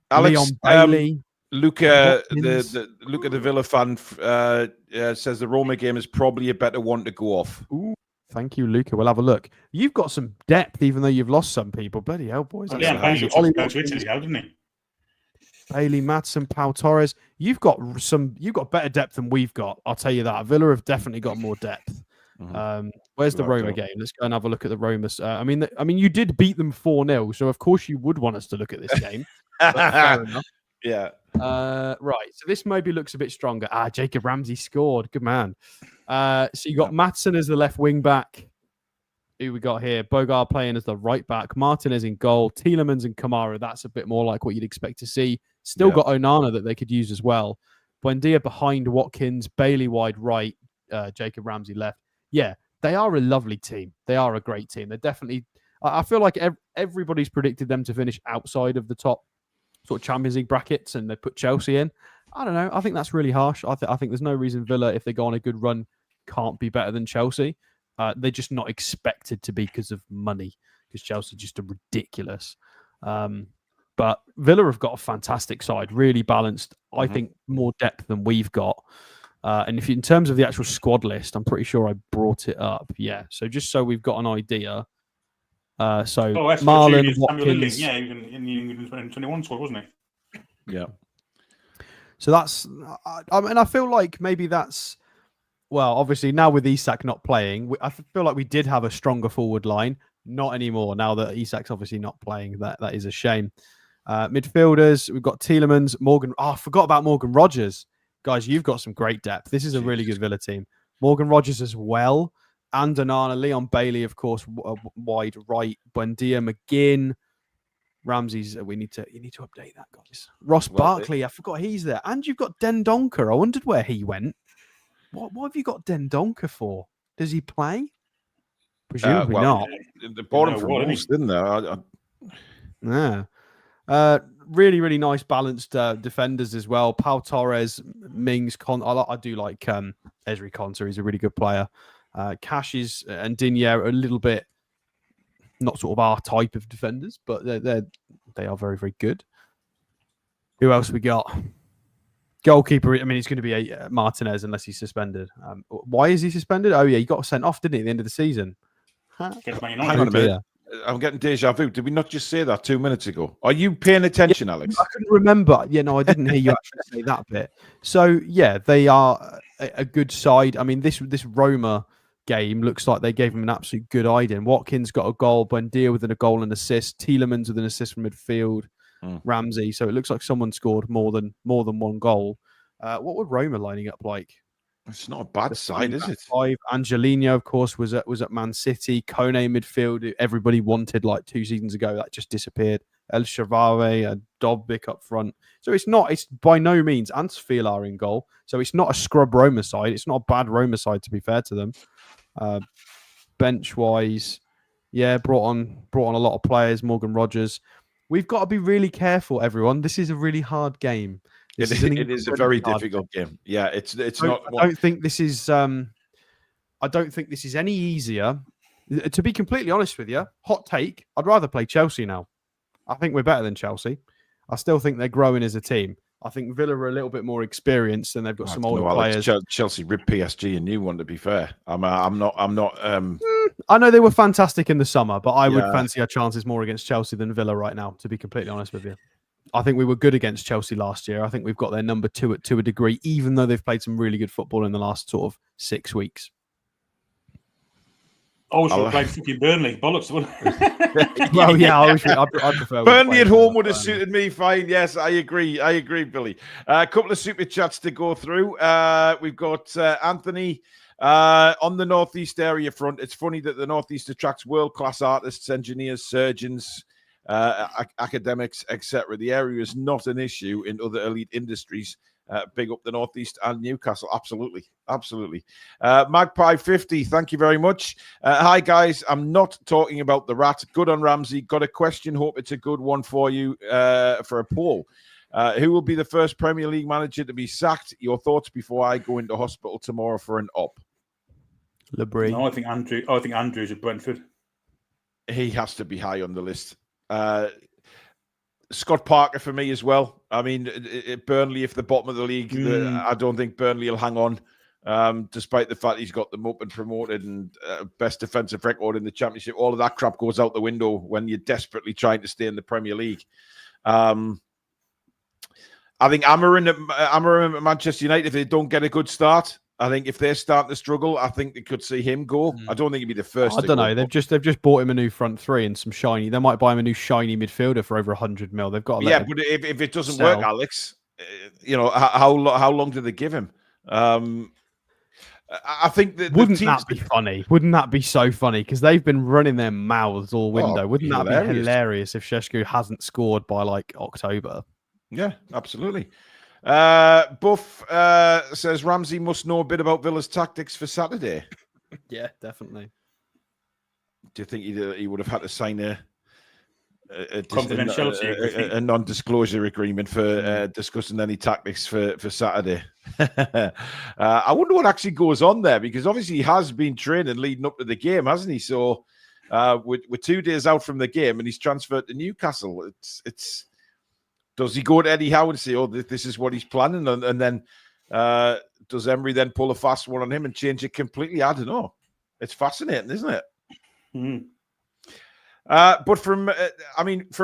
Alex, Leon Bailey. Luca, the Villa fan, says the Roma game is probably a better one to go off. Ooh, thank you, Luca. We'll have a look. You've got some depth, even though you've lost some people. Bloody hell, boys! Yeah, Bailey to Italy, didn't he? Bailey, Matson, Pau Torres. You've got better depth than we've got. I'll tell you that. Villa have definitely got more depth. Where's the Roma game? Let's go and have a look at the Roma. I mean, you did beat them 4-0, so of course you would want us to look at this game. Fair enough. Yeah. Right. So this maybe looks a bit stronger. Jacob Ramsey scored. Good man. So you got Matson as the left wing back. Who we got here? Bogar playing as the right back. Martinez in goal. Tielemans and Kamara. That's a bit more like what you'd expect to see. Still got Onana that they could use as well. Buendia behind Watkins. Bailey wide right. Jacob Ramsey left. Yeah, they are a lovely team. They are a great team. They're definitely... I feel like everybody's predicted them to finish outside of the top sort of Champions League brackets, and they put Chelsea in. I don't know. I think that's really harsh. I think there's no reason Villa, if they go on a good run, can't be better than Chelsea. They're just not expected to be because of money, because Chelsea just are ridiculous. But Villa have got a fantastic side, really balanced. I think more depth than we've got. And in terms of the actual squad list, I'm pretty sure I brought it up. Yeah. So just so we've got an idea. Marlon, Watkins. Yeah, he was in the England 2021 squad, wasn't he? Yeah. So that's, I feel like maybe that's, well, obviously now with Isak not playing, I feel like we did have a stronger forward line. Not anymore. Now that Isak's obviously not playing, that is a shame. Midfielders, we've got Tielemans, Morgan. I forgot about Morgan Rogers. Guys, you've got some great depth. This is a really good Villa team. Morgan Rogers as well. And Onana, Leon Bailey, of course, wide right. Buendia, McGinn, Ramsey's. You need to update that, guys. Ross Barkley, I forgot he's there. And you've got Dendoncker. I wondered where he went. What have you got Dendoncker for? Does he play? Presumably not. They bought him from Wolves, didn't they? Yeah. Really, really nice balanced defenders as well. Pau Torres, Mings, I do like Ezri Konsa. He's a really good player. Cash and Digne are a little bit not sort of our type of defenders, but they are very, very good. Who else we got? Goalkeeper. I mean, it's going to be Martinez unless he's suspended. Why is he suspended? Oh yeah, he got sent off, didn't he, at the end of the season? Hang on a minute. I'm getting deja vu. Did we not just say that 2 minutes ago? Are you paying attention, Alex? I couldn't remember. Yeah, no, I didn't hear you actually say that bit. So yeah, they are a good side. I mean, this Roma game looks like they gave him an absolute good idea. Watkins got a goal, Buendia with a goal and assist, Tielemans with an assist from midfield, Ramsey. So it looks like someone scored more than one goal. What would Roma lining up like? It's not a bad side, is it? 5. Angelino, of course, was at Man City. Kone midfield, who everybody wanted like 2 seasons ago. That just disappeared. El Shaarawy and Dobbik up front. So it's by no means Antfila in goal. So it's not a scrub Roma side. It's not a bad Roma side, to be fair to them. Bench wise, yeah, brought on a lot of players. Morgan Rogers. We've got to be really careful, everyone. This is a really hard game. It is a very difficult game. Yeah, it's not. I don't think this is. I don't think this is any easier. To be completely honest with you, hot take. I'd rather play Chelsea now. I think we're better than Chelsea. I still think they're growing as a team. I think Villa are a little bit more experienced and they've got some older No, Alex, players. Chelsea ripped PSG a new one. To be fair, I'm not. I know they were fantastic in the summer, but I would Yeah. fancy our chances more against Chelsea than Villa right now, to be completely honest with you. I think we were good against Chelsea last year. I think we've got their number 2 to a degree, even though they've played some really good football in the last sort of 6 weeks. I wish we played fucking Burnley. Bollocks. Well, yeah, I prefer Burnley at home would have suited me fine. Yes, I agree. I agree, Billy. A couple of super chats to go through. We've got Anthony on the Northeast area front. It's funny that the Northeast attracts world-class artists, engineers, surgeons, academics, etc. The area is not an issue in other elite industries. Big up the Northeast and Newcastle. Absolutely. Magpie 50, thank you very much. Hi, guys. I'm not talking about the rat. Good on Ramsey. Got a question. Hope it's a good one for you for a poll. Who will be the first Premier League manager to be sacked? Your thoughts before I go into hospital tomorrow for an op. Lebrie. No, I think Andrews at Brentford. He has to be high on the list. Scott Parker for me as well. I mean, Burnley, if the bottom of the league, I don't think Burnley will hang on, despite the fact he's got them up and promoted and best defensive record in the Championship. All of that crap goes out the window when you're desperately trying to stay in the Premier League. I think Amorim at Manchester United, if they don't get a good start, I think if they're starting to struggle, I think they could see him go. I don't think he'd be the first. I don't know. They've just bought him a new front three and some shiny. They might buy him a new shiny midfielder for over 100 mil. They've got to but if it doesn't work, Alex, how long do they give him? I think that wouldn't that be funny? Wouldn't that be so funny? Because they've been running their mouths all window. Wouldn't that be hilarious if Šeško hasn't scored by like October? Yeah, absolutely. Buff says Ramsey must know a bit about Villa's tactics for Saturday. Yeah, definitely. Do you think he would have had to sign a confidentiality a non-disclosure agreement for discussing any tactics for Saturday? I wonder what actually goes on there, because obviously he has been training leading up to the game, hasn't he? So we're 2 days out from the game and he's transferred to Newcastle. It's does he go to Eddie Howe and say, oh, this is what he's planning? And then does Emery then pull a fast one on him and change it completely? I don't know. It's fascinating, isn't it? Mm. But from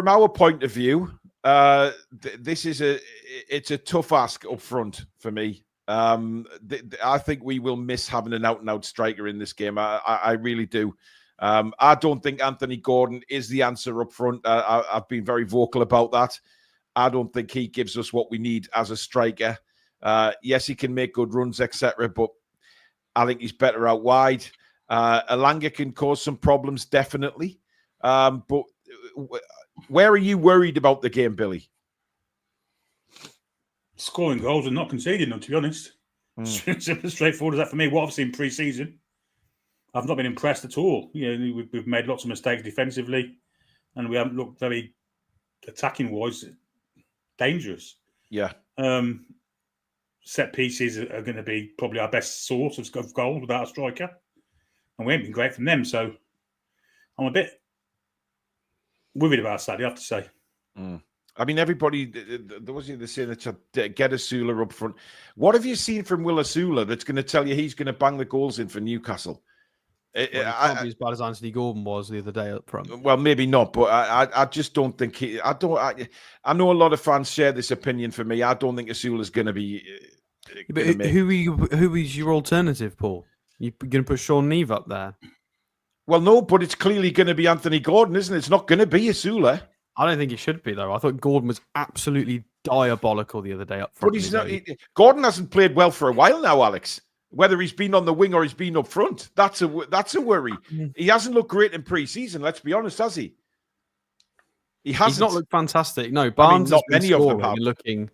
our point of view, this is it's a tough ask up front for me. I think we will miss having an out-and-out striker in this game. I really do. I don't think Anthony Gordon is the answer up front. I've been very vocal about that. I don't think he gives us what we need as a striker. Yes, he can make good runs, etc., but I think he's better out wide. Elanga can cause some problems, definitely. But where are you worried about the game, Billy? Scoring goals and not conceding them, to be honest. Simple, straightforward as that for me. What I've seen pre-season, I've not been impressed at all. We've made lots of mistakes defensively, and we haven't looked very attacking-wise dangerous. Yeah. Set pieces are going to be probably our best source of goals without a striker, and we haven't been great from them. So I'm a bit worried about Saturday, I have to say. I mean, everybody, there was the saying that get Asula up front. What have you seen from Will Asula that's going to tell you he's going to bang the goals in for Newcastle? It can't be as bad as Anthony Gordon was the other day up front. Well, maybe not, but I just don't think I know a lot of fans share this opinion. For me, I don't think Asula's going to be. But who is your alternative, Paul? You're going to put Sean Neve up there? Well, no, but it's clearly going to be Anthony Gordon, isn't it? It's not going to be Asula. I don't think it should be, though. I thought Gordon was absolutely diabolical the other day up front. But he's not. Gordon hasn't played well for a while now, Alex. Whether he's been on the wing or he's been up front, that's a worry. He hasn't looked great in pre-season. Let's be honest, has he? He hasn't. He's not looked fantastic. No, Barnes has been scoring and looking.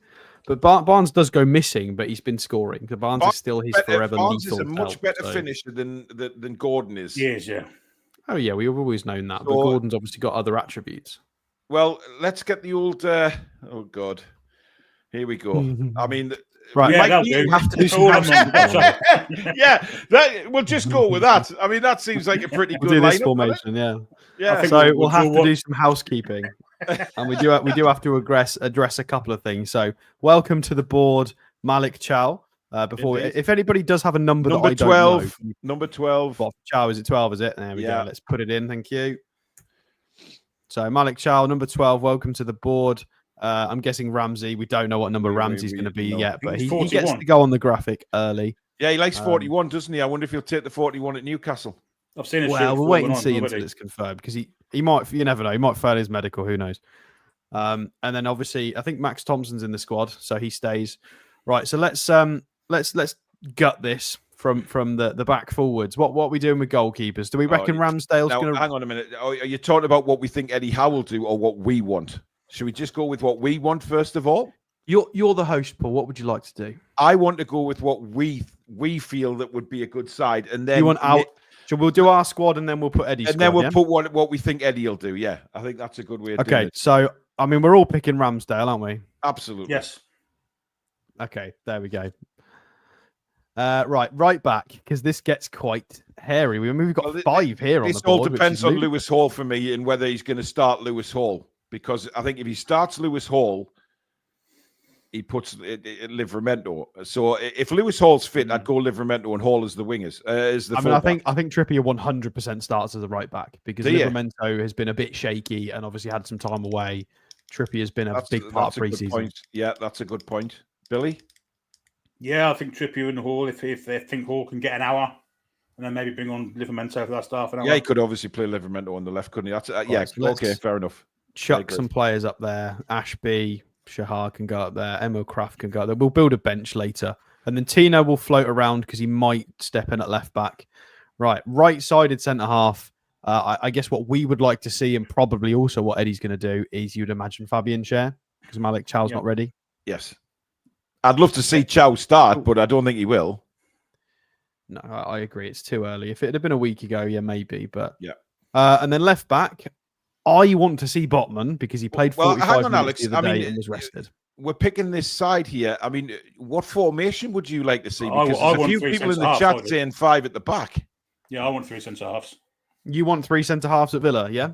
But Barnes does go missing, but he's been scoring. So Barnes is still his forever lethal. Barnes is a much better finisher than Gordon is. Yes, yeah. Oh, yeah, we've always known that. But Gordon's obviously got other attributes. Well, let's get the old... oh, God. Here we go. I mean... Right, yeah, you have to do some we'll just go with that. I mean, that seems like a pretty good do this lineup, formation, yeah. Yeah. So we'll have to do some housekeeping. And we do have to address a couple of things. So, welcome to the board, Malik Chow. If anybody does have a number that I don't 12, know, number 12. what, Chow, is it 12? Is it? There we Yeah. go. Let's put it in. Thank you. So, Malik Chow, number 12. Welcome to the board. I'm guessing Ramsey. We don't know what number Ramsey's going to be yet, but he gets to go on the graphic early. Yeah, he likes 41, doesn't he? I wonder if he'll take the 41 at Newcastle. I've seen it. Well, we'll wait and see until it's confirmed because he might. You never know. He might fail his medical. Who knows? And then obviously, I think Max Thompson's in the squad, so he stays. Right. So let's gut this from the back forwards. What are we doing with goalkeepers? Do we reckon Ramsdale's going to? Hang on a minute. Are you talking about what we think Eddie Howe will do or what we want? Should we just go with what we want first of all? You're the host, Paul. What would you like to do? I want to go with what we feel that would be a good side, and then you want out. So we'll do our squad, and then we'll put Eddie's. And then we'll put what we think Eddie will do. Yeah, I think that's a good way of doing it. Okay, so I mean, we're all picking Ramsdale, aren't we? Absolutely. Yes. Okay, there we go. Right back, because this gets quite hairy. We've got 5 here on the board. This all depends on Lewis Hall for me and whether he's going to start Lewis Hall. Because I think if he starts Lewis Hall, he puts Livramento. So if Lewis Hall's fit, I'd go Livramento and Hall as the wingers. I think Trippier 100% starts as a right back because Livramento has been a bit shaky and obviously had some time away. Trippier's been a big part of pre-season. Yeah, that's a good point. Billy? Yeah, I think Trippier and Hall, if they think Hall can get an hour, and then maybe bring on Livramento for that half an hour. Yeah, he could obviously play Livramento on the left, couldn't he? That's okay, fair enough. Chuck some players up there. Ashby, Shahar can go up there. Emil Kraft can go up there. We'll build a bench later. And then Tino will float around because he might step in at left back. Right-sided centre-half. I guess what we would like to see, and probably also what Eddie's going to do, is you'd imagine Fabian Schär because Malik Chow's not ready. Yes. I'd love to see Chow start, but I don't think he will. No, I agree. It's too early. If it had been a week ago, yeah, maybe. But yeah. And then left back, I want to see Botman because he played 45 minutes the other day and was rested. We're picking this side here. I mean, what formation would you like to see? Because there's a few people in the chat saying 5 at the back. Yeah, I want 3 centre halves. You want 3 centre halves at Villa, yeah?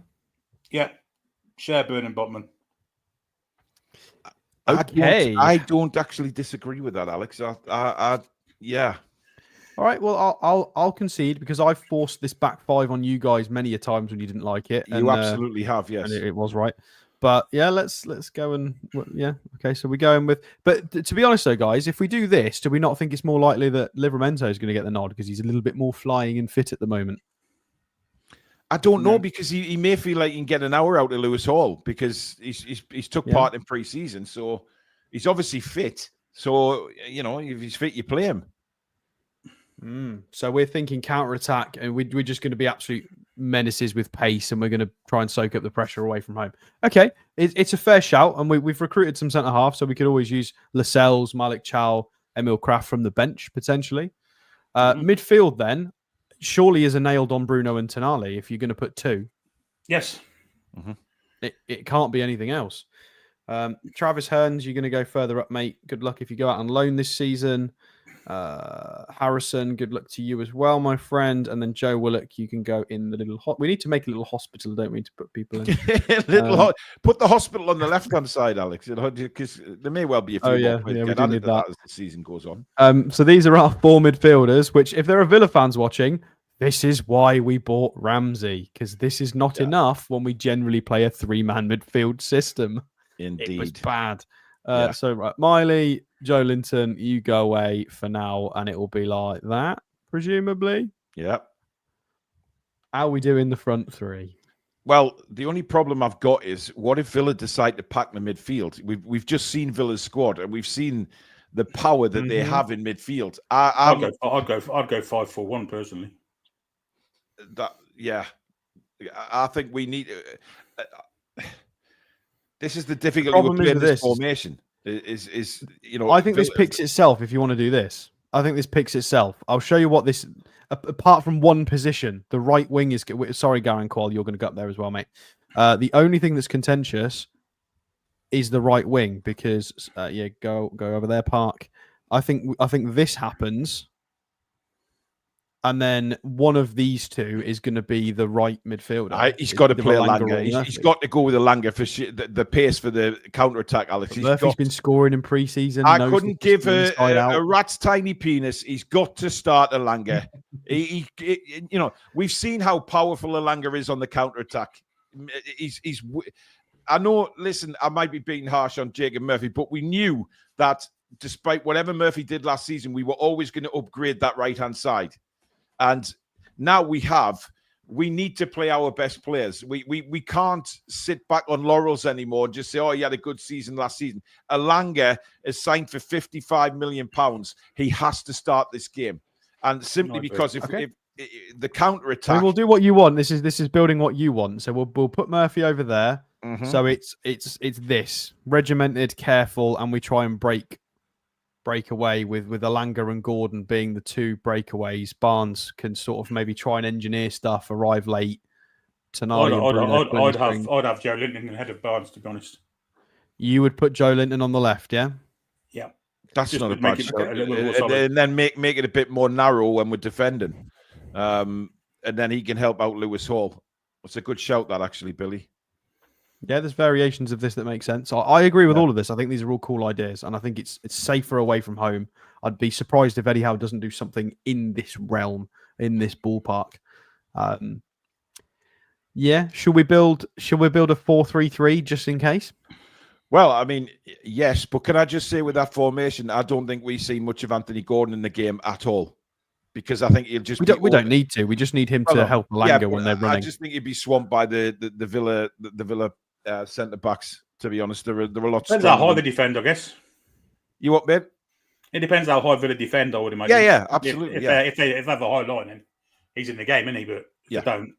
Yeah. Schär, Burn, and Botman. Okay. I don't actually disagree with that, Alex. Yeah. All right. Well, I'll concede because I've forced this back 5 on you guys many a times when you didn't like it. You absolutely have, yes. And it was right. But yeah, let's go and okay. So we're going with. But to be honest, though, guys, if we do this, do we not think it's more likely that Livramento is going to get the nod because he's a little bit more flying and fit at the moment? I don't know because he may feel like he can get an hour out of Lewis Hall because he's took part in pre-season, so he's obviously fit. So if he's fit, you play him. So we're thinking counter-attack, and we're just going to be absolute menaces with pace, and we're going to try and soak up the pressure away from home. Okay, it's a fair shout, and we've recruited some centre half, so we could always use Lascelles, Malik Chow, Emil Kraft from the bench potentially. Midfield then. Surely is a nailed on Bruno and Tonali if you're going to put 2. Yes. Mm-hmm. It can't be anything else. Travis Hearns, you're going to go further up, mate. Good luck if you go out on loan this season. Harrison, good luck to you as well, my friend. And then Joe Willock, you can go in the little... We need to make a little hospital, don't we, to put people in? Put the hospital on the left-hand side, Alex, because there may well be a few more players we do need that as the season goes on. So these are our 4 midfielders, which if there are Villa fans watching, this is why we bought Ramsey, because this is not enough when we generally play a 3-man midfield system. Indeed. It was bad. So, Miley, Joe Linton, you go away for now, and it will be like that, presumably. Yeah. How are we doing the front 3? Well, the only problem I've got is what if Villa decide to pack the midfield? We've just seen Villa's squad, and we've seen the power that they have in midfield. I'd go 5-4-1 personally. I think we need. This is the difficulty with playing this formation. I think this picks itself. If you want to do this, I think this picks itself. I'll show you what this. Apart from one position, the right wing is. Sorry, Garen Qual, you're going to go up there as well, mate. The only thing that's contentious is the right wing because go over there, Park. I think this happens. and then one of these two is going to be the right midfielder. He's got to play Elanga Elanga. He's got to go with Elanga for the pace for the counter-attack, Alex. Murphy's been scoring in pre-season. I couldn't give a rat's tiny penis. He's got to start Elanga. We've seen how powerful Elanga is on the counter-attack. I know, listen, I might be being harsh on Jacob Murphy, but we knew that despite whatever Murphy did last season, we were always going to upgrade that right-hand side. And now we need to play our best players. We can't sit back on laurels anymore and just say, oh, he had a good season last season. Elanga is signed for £55 million. He has to start this game. And simply because if the counter-attack... I mean, we'll do what you want. This is building what you want. So we'll put Murphy over there. Mm-hmm. So it's this regimented, careful, and we try and break away with Elanga and Gordon being the two breakaways. Barnes can sort of maybe try and engineer stuff, arrive late. Tonight, I'd have Joe Linton ahead of Barnes, to be honest. You would put Joe Linton on the left, yeah? Yeah. That's just not a bad shout. And then make it a bit more narrow when we're defending. And then he can help out Lewis Hall. It's a good shout, that, actually, Billy. Yeah, there's variations of this that make sense. I agree with all of this. I think these are all cool ideas, and I think it's safer away from home. I'd be surprised if Eddie Howe doesn't do something in this realm, in this ballpark. Should we build a 4-3-3 just in case? Well, I mean, yes, but can I just say with that formation, I don't think we see much of Anthony Gordon in the game at all. Because I think he'll just... We don't need to. We just need him to help Elanga when they're running. I just think he'd be swamped by the Villa centre backs. To be honest, there are a lot. Depends how high they defend, I guess. You what, mate? It depends how high Villa defend, I would imagine. Yeah, absolutely. If they have a high line, then he's in the game, isn't he? But if they don't.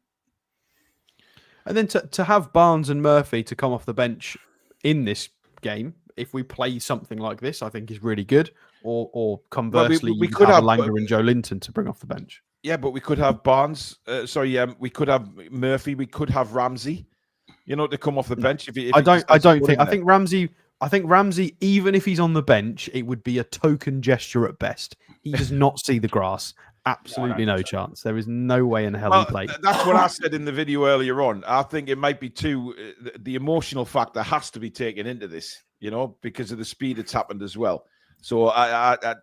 And then to have Barnes and Murphy to come off the bench in this game, if we play something like this, I think is really good. Or conversely, we could have Elanga and Joe Linton to bring off the bench. Yeah, but we could have Barnes. We could have Murphy. We could have Ramsey. To come off the bench. I think Ramsey, even if he's on the bench, it would be a token gesture at best. He does not see the grass. Absolutely no chance. There is no way in hell he played. That's what I said in the video earlier on. I think it might be the emotional factor has to be taken into this, because of the speed it's happened as well. So I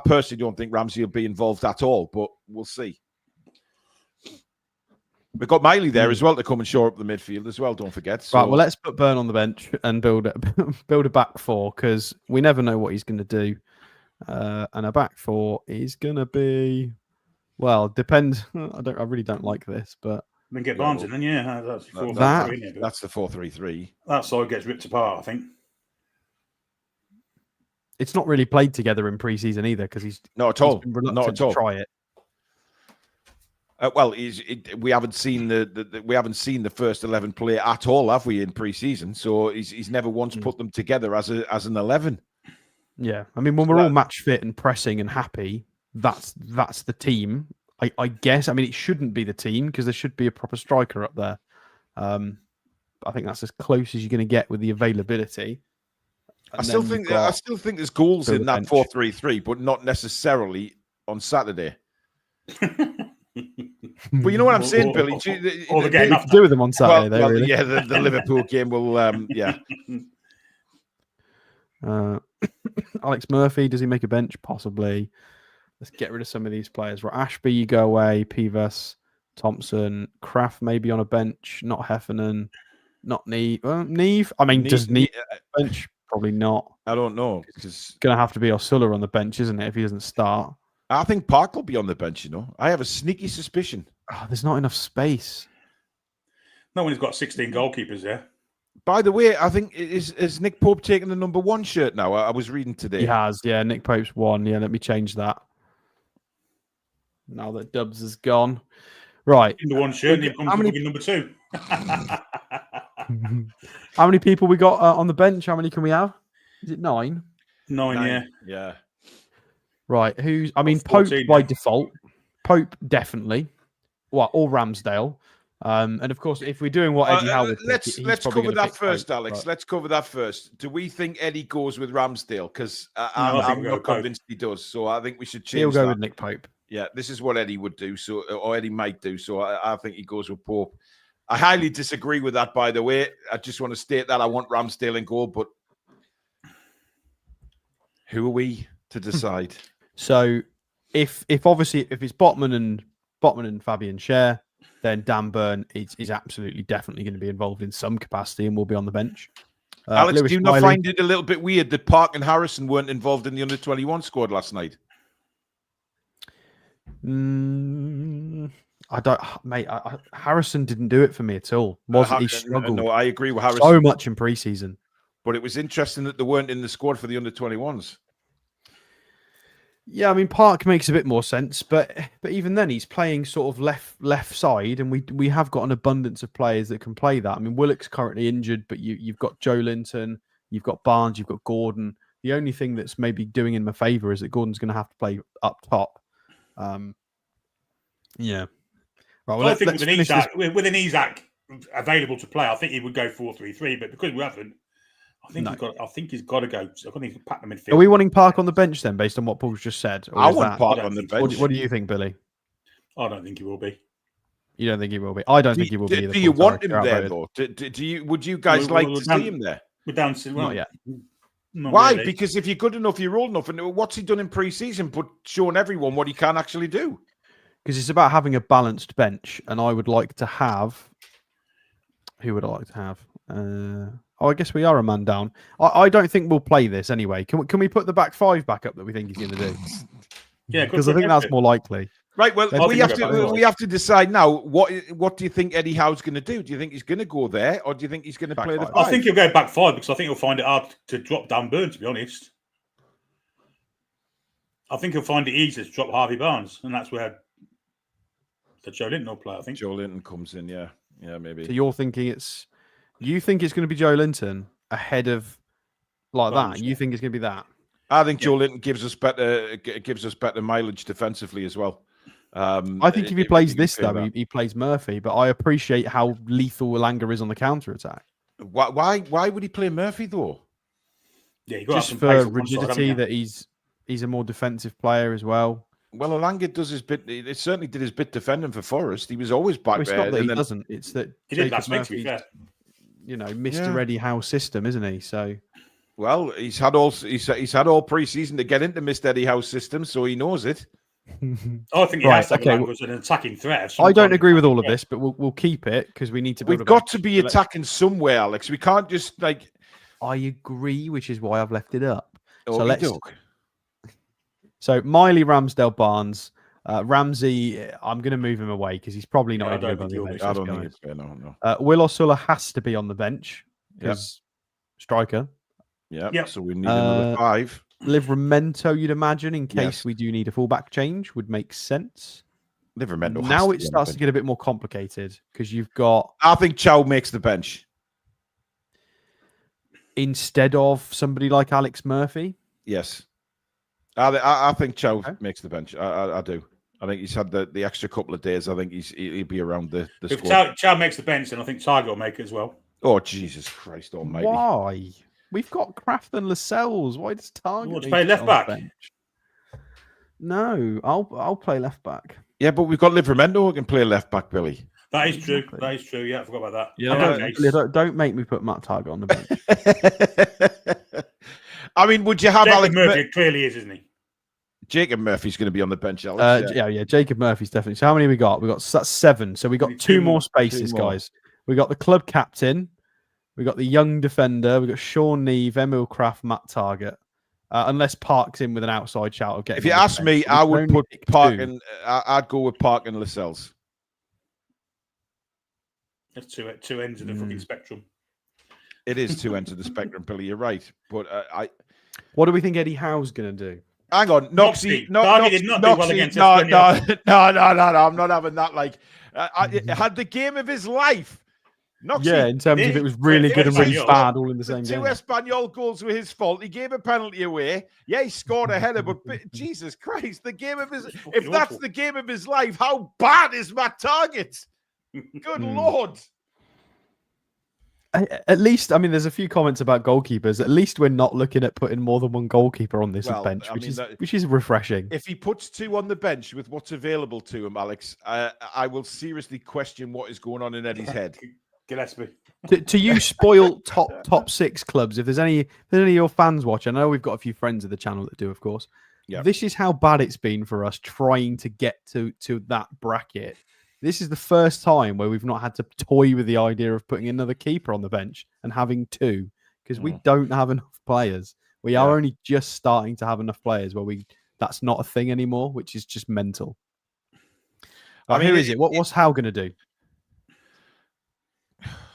personally don't think Ramsey will be involved at all, but we'll see. We've got Miley there as well to come and shore up the midfield as well. Don't forget. So... Right. Well, let's put Byrne on the bench and build a back four, because we never know what he's going to do. And a back four is going to be, depends. I really don't like this, but then get Barnes in. Then that's the 4-3-3. That side gets ripped apart, I think. It's not really played together in pre-season either, because he's not at all. Not at all. To try it. We haven't seen the first 11 play at all, have we, in pre-season? So he's never once put them together as an 11. Yeah, I mean, when we're all match fit and pressing and happy, that's the team. I guess. I mean, it shouldn't be the team because there should be a proper striker up there. I think that's as close as you're going to get with the availability. I still think there's goals in that 4-3-3, but not necessarily on Saturday. But you know what I'm saying, Billy? All the game to do with them on Saturday. Really. Yeah, the Liverpool game will. Alex Murphy, does he make a bench? Possibly. Let's get rid of some of these players. Right, Ashby, you go away. Pivas, Thompson, Kraft maybe on a bench. Not Heffernan. Not Neve. Neve. I mean, does Neve bench? Probably not. I don't know. It's going to have to be Osula on the bench, isn't it? If he doesn't start. I think Park will be on the bench, I have a sneaky suspicion. Oh, there's not enough space. No one has got 16 goalkeepers there. By the way, I think is Nick Pope taking the number 1 shirt now? I was reading today. He has, yeah. Nick Pope's 1. Yeah, let me change that. Now that Dubs is gone. Right. In the 1 shirt, he comes to number 2. How many people we got on the bench? How many can we have? Is it 9? 9, yeah. Yeah. Right, Pope by default. Pope, definitely. Or Ramsdale. And of course, if we're doing what Eddie Howe would let's cover that first, Alex. Let's cover that first. Do we think Eddie goes with Ramsdale? Because I'm not convinced he does. So I think we should change He'll go that. with Nick Pope. Yeah, this is what Eddie would do, or Eddie might do. So I think he goes with Pope. I highly disagree with that, by the way. I just want to state that I want Ramsdale in goal, but who are we to decide? So if obviously if it's Botman and Fabian Schär, then Dan Burn is absolutely definitely going to be involved in some capacity and will be on the bench. Alex, Lewis do you not Miley- find it a little bit weird that Park and Harrison weren't involved in the under-21 squad last night? I don't, mate. Harrison didn't do it for me at all. He struggled? No, I agree with Harrison. So much in pre-season. But it was interesting that they weren't in the squad for the under-21s. Yeah, I mean, Park makes a bit more sense, but even then, he's playing sort of left side, and we have got an abundance of players that can play that. I mean, Willock's currently injured, but you've got Joe Linton, you've got Barnes, you've got Gordon. The only thing that's maybe doing him a favour is that Gordon's going to have to play up top. Yeah. Right, well, I think with an Isak available to play, I think he would go 4-3-3. But because we haven't, I think he's got to go. I think he's pack the midfield. Are we wanting Park on the bench then, based on what Paul's just said? I want Park on the bench. What do you think, Billy? I don't think he will be. You don't think he will be? I don't think he will be either. Do you want him there, though? Do you? Would you guys like to see him there? We're down to not yet. Why? Really. Because if you're good enough, you're old enough. And what's he done in pre-season? But showing everyone what he can actually do. Because it's about having a balanced bench, and I would like to have. Who would I like to have? I guess we are a man down. I don't think we'll play this anyway. Can we put the back five back up that we think he's going to do? Yeah, because I think that's more likely. Right. Well, we have to decide now. What do you think Eddie Howe's going to do? Do you think he's going to go there, or do you think he's going to play the five? I think he'll go back five because I think he'll find it hard to drop Dan Burn. To be honest, I think he'll find it easier to drop Harvey Barnes, and that's where the Joe Linton will play. I think Joe Linton comes in. Yeah, maybe. So you're thinking you think it's going to be Joe Linton ahead of that? You think it's going to be that? I think Joe Linton gives us better mileage defensively as well. I think if he plays this though, he plays Murphy. But I appreciate how lethal Elanga is on the counter attack. Why would he play Murphy though? Yeah, just for rigidity that he's a more defensive player as well. Well, Elanga does his bit. It certainly did his bit defending for Forest. He was always back it's there. Not that he doesn't. It's that he did last week. To be fair, Mr. Eddie Howe system, isn't he? So, well, he's had all pre-season to get into Mr. Eddie Howe's system, so he knows it. I think he has to have an attacking threat. I don't agree with all of this, but we'll keep it because we need to. We've got to be attacking somewhere, Alex. We can't just like. I agree, which is why I've left it up. Oh, so let's. So Miley, Ramsdale, Barnes, Ramsey. I'm going to move him away because he's probably not. I don't think it's fair. No. Will Osula has to be on the bench because striker. Yeah. Yep. So we need another 5. Livramento, you'd imagine, in case we do need a fullback change, would make sense. Livramento. Now it starts to get a bit more complicated because you've got. I think Chow makes the bench instead of somebody like Alex Murphy. Yes. I think Chow makes the bench. I do. I think he's had the extra couple of days. I think he'll be around the squad. If Chow makes the bench, then I think Tiger will make it as well. Oh, Jesus Christ almighty. Why? We've got Kraft and Lascelles. Why does Tiger want to play left back? No, I'll play left back. Yeah, but we've got Livramento who can play left back, Billy. That is true. That is true. Yeah, I forgot about that. Yeah, don't make me put Matt Target on the bench. I mean, would you have Jacob Alex Murphy? Clearly is, isn't he? Jacob Murphy's going to be on the bench, Alex. Yeah. Jacob Murphy's definitely. So how many we got? That's 7. So we got 2 more spaces, guys. We got the club captain. We got the young defender. We got Sean Neve, Emil Kraft, Matt Target. Unless Park's in with an outside shout of getting. If you ask me, I would put Park and I'd go with Park and Lascelles. That's two ends of the fucking spectrum. It is 2 ends of the spectrum, Billy. You're right, but What do we think Eddie Howe's going to do? Hang on, Noxie. No. I'm not having that. Like, had the game of his life. Noxie, yeah, in terms of it was really good and really bad all in the same game. 2 Espanyol goals were his fault. He gave a penalty away. Yeah, he scored a header, but Jesus Christ, the game of his. If that's the game of his life, how bad is Matt Target? Good Lord. At least, I mean, there's a few comments about goalkeepers. At least we're not looking at putting more than one goalkeeper on this bench, which is refreshing. If he puts 2 on the bench with what's available to him, Alex, I will seriously question what is going on in Eddie's head. Gillespie. To you spoiled top 6 clubs, if there's any of your fans watching, I know we've got a few friends of the channel that do, of course. Yeah. This is how bad it's been for us trying to get to that bracket. This is the first time where we've not had to toy with the idea of putting another keeper on the bench and having 2 because we don't have enough players. We are only just starting to have enough players where that's not a thing anymore, which is just mental. I mean, here is it. What's Howe going to do?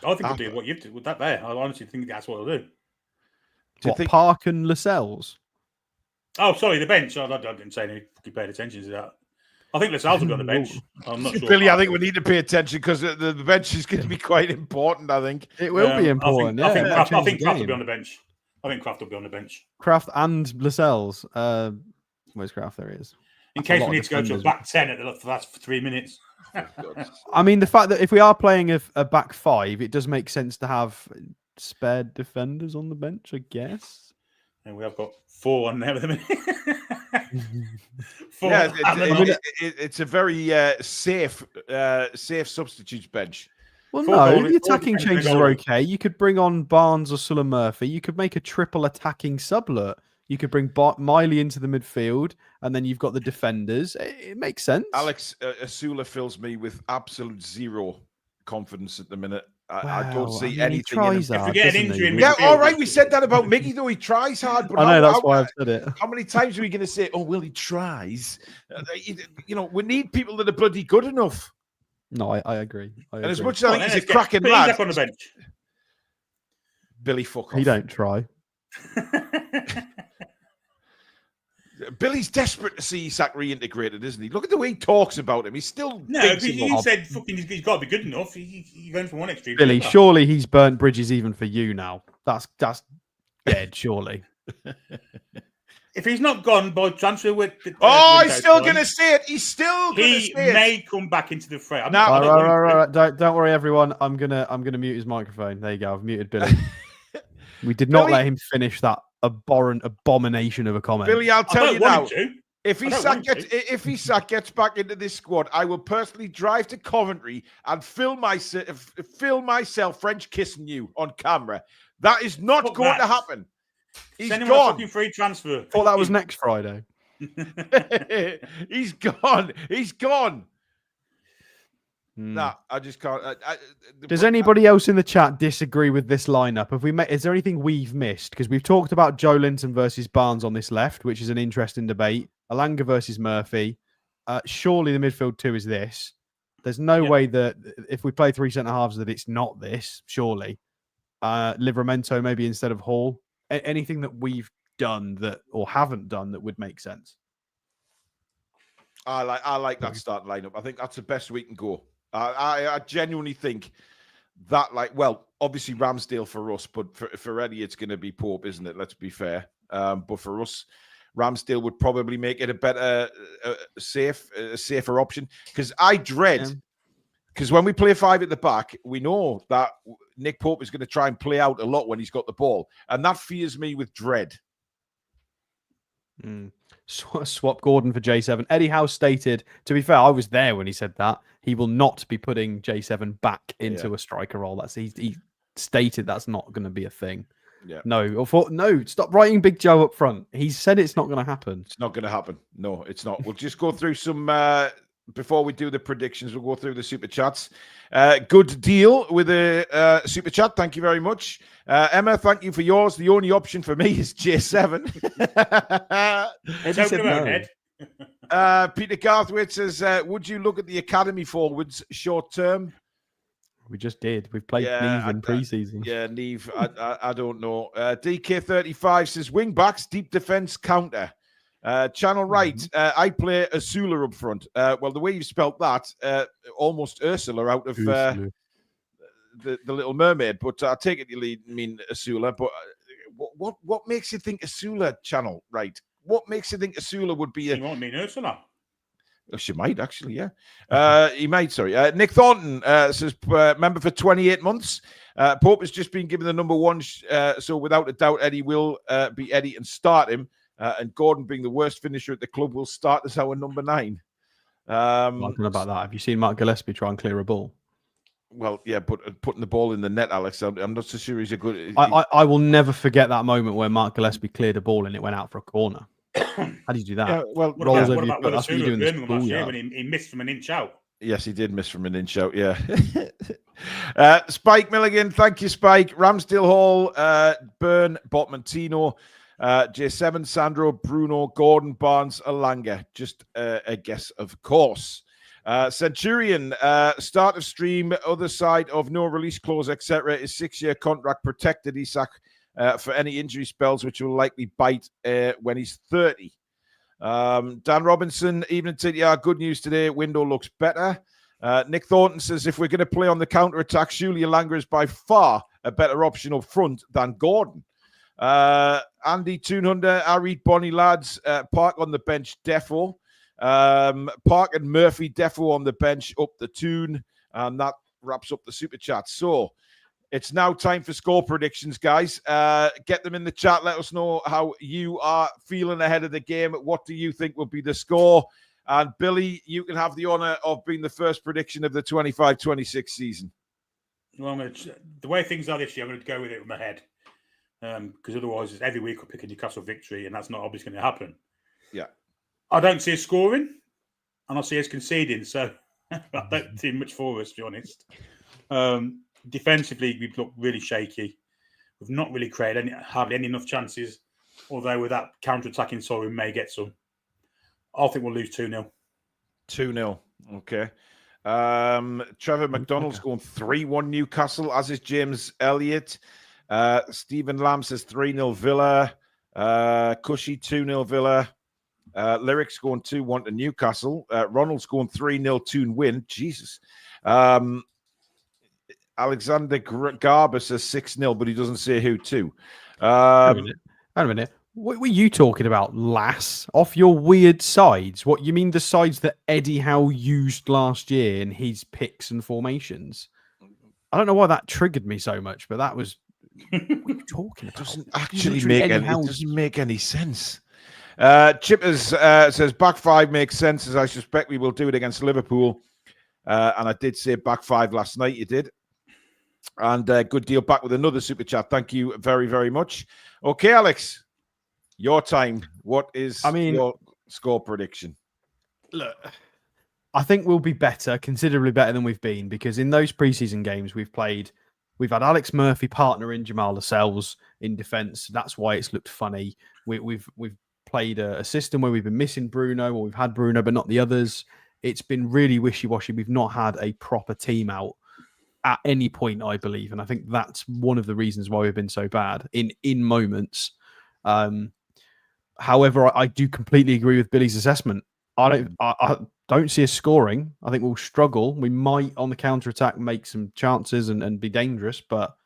I think he'll do what you've done with that there. I honestly think that's what he'll do. Park and Lascelles? Oh, sorry, the bench. I didn't say any fucking paid attention to that. I think Lascelles will be on the bench. I'm not sure. Billy, I think we need to pay attention because the bench is going to be quite important, I think. It will be important. I think Kraft will be on the bench. I think Kraft will be on the bench. Kraft and Lascelles. Where's Kraft? There he is. In case we need to go to a back 10 at the last 3 minutes. I mean, the fact that if we are playing a back 5, it does make sense to have spare defenders on the bench, I guess. And we have got 4 on there with them. It's a very safe substitutes bench. Well, no, the attacking changes are okay. You could bring on Barnes or Sulla Murphy. You could make a triple attacking sublet. You could bring Miley into the midfield, and then you've got the defenders. It makes sense. Alex, Asula fills me with absolute zero confidence at the minute. I don't see anything in him. If we get an injury, all right. We said that about Mickey, though. He tries hard. But I know, that's why I've said it. How many times are we going to say, oh, well, he tries? We need people that are bloody good enough. No, I agree. And as much as I think he's a cracking lad. On the bench. Billy, fuck off. He don't try. Billy's desperate to see Isak reintegrated, isn't he? Look at the way he talks about him. He's still... No, he said fucking he's got to be good enough. You're going from one extreme. Billy, surely he's burnt bridges even for you now. That's dead, surely. If he's not gone by transfer with... he's still going to say it. He's still going to say it. He may come back into the fray. All right. Don't worry, everyone. I'm gonna mute his microphone. There you go. I've muted Billy. We did not let him finish that abhorrent abomination of a comment. Billy, I'll tell you now. If Isak gets back into this squad, I will personally drive to Coventry and film myself French kissing you on camera. That is not going to happen. He's Send him gone. a fucking free transfer. Thought that was next Friday. He's gone. He's gone. Nah, I just can't. Does anybody else in the chat disagree with this lineup? Is there anything we've missed? Because we've talked about Joe Linton versus Barnes on this left, which is an interesting debate. Alanga versus Murphy. Surely the midfield 2 is this. There's no way that if we play 3 centre halves that it's not this. Surely, Livramento maybe instead of Hall. Anything that we've done or haven't done that would make sense. I like that starting lineup. I think that's the best we can go. I genuinely think that, obviously Ramsdale for us, but for Eddie, it's going to be Pope, isn't it? Let's be fair. But for us, Ramsdale would probably make it a better, safer option. Because I dread, because when we play 5 at the back, we know that Nick Pope is going to try and play out a lot when he's got the ball. And that fears me with dread. Swap Gordon for J7. Eddie Howe stated, to be fair, I was there when he said that, he will not be putting J7 back into a striker role. He stated that's not going to be a thing. Yeah. No, stop writing Big Joe up front. He said it's not going to happen. It's not going to happen. No, it's not. We'll just go through some... before we do the predictions, we'll go through the super chats. Good deal with the super chat. Thank you very much. Emma, thank you for yours. The only option for me is J7. Eddie said no. Peter Garthwaite says, would you look at the academy forwards short term? We just did. We've played Neve in pre-season. Yeah, Neve. I don't know. DK35 says, wing backs, deep defense, counter. Channel right, I play Asula up front. Well, the way you spelt that, almost Ursula out of the Little Mermaid. But I take it you mean Asula. But what makes you think Asula, channel right? What makes you think Asula would be You won't mean Ursula. Oh, she might actually, yeah. He might, sorry. Nick Thornton says, member for 28 months. Pope has just been given the number one, so without a doubt, Eddie will be Eddie and start him. And Gordon, being the worst finisher at the club, will start as our number 9. I don't know about that. Have you seen Mark Gillespie try and clear a ball? Well, yeah, but putting the ball in the net, Alex, I'm not so sure he's a good... I will never forget that moment where Mark Gillespie cleared a ball and it went out for a corner. How do you do that? Yeah, well, what about That's what you do in the school year when he missed from an inch out? Yes, he did miss from an inch out, yeah. Spike Milligan, thank you, Spike. Ramsdale Hall, Byrne, Botmantino, J7, Sandro, Bruno, Gordon, Barnes, Alanga. Just a guess, of course. Centurion, start of stream, other side of no release clause, etc. is 6-year contract protected, Isak, for any injury spells, which will likely bite when he's 30. Dan Robinson, evening TTR, good news today. Window looks better. Nick Thornton says, if we're going to play on the counter-attack, surely Alanga is by far a better option up front than Gordon. Andy Toonhunter, I read Bonnie lads, Park on the bench, defo. Park and Murphy, defo on the bench, up the tune. And that wraps up the super chat. So it's now time for score predictions, guys. Get them in the chat. Let us know how you are feeling ahead of the game. What do you think will be the score? And Billy, you can have the honour of being the first prediction of the 25-26 season. Well, the way things are this year, I'm going to go with it with my head. Because otherwise, every week we'll pick a Newcastle victory, and that's not obviously going to happen. Yeah. I don't see us scoring, and I see us conceding. So I don't see much for us, to be honest. Defensively, we've looked really shaky. We've not really created hardly any enough chances. Although with that counter-attacking side, we may get some. I think we'll lose 2-0. 2-0. Okay. Trevor McDonald's going 3-1 Newcastle, as is James Elliott. Stephen Lamb says 3-0 Villa. Cushy 2-0 Villa. Lyrics going 2-1 to Newcastle. Ronald's going 3-0 Toon win. Jesus. Alexander Garber says 6-0, but he doesn't say who to. Wait a minute. What were you talking about, lass? Off your weird sides? What, you mean the sides that Eddie Howe used last year in his picks and formations? I don't know why that triggered me so much, but that was... What are you talking about? It doesn't make any sense. Chippers says back 5 makes sense, as I suspect we will do it against Liverpool. And I did say back 5 last night. You did. And good deal back with another super chat. Thank you very, very much. Okay, Alex, your time. What is your score prediction? Look, I think we'll be better, considerably better than we've been, because in those preseason games we've had Alex Murphy partnering Jamal Lascelles in defence. That's why it's looked funny. We've played a system where we've been missing Bruno, or we've had Bruno but not the others. It's been really wishy-washy. We've not had a proper team out at any point, I believe, and I think that's one of the reasons why we've been so bad in moments. However, I do completely agree with Billy's assessment. I don't see us scoring. I think we'll struggle. We might, on the counter-attack, make some chances and be dangerous, but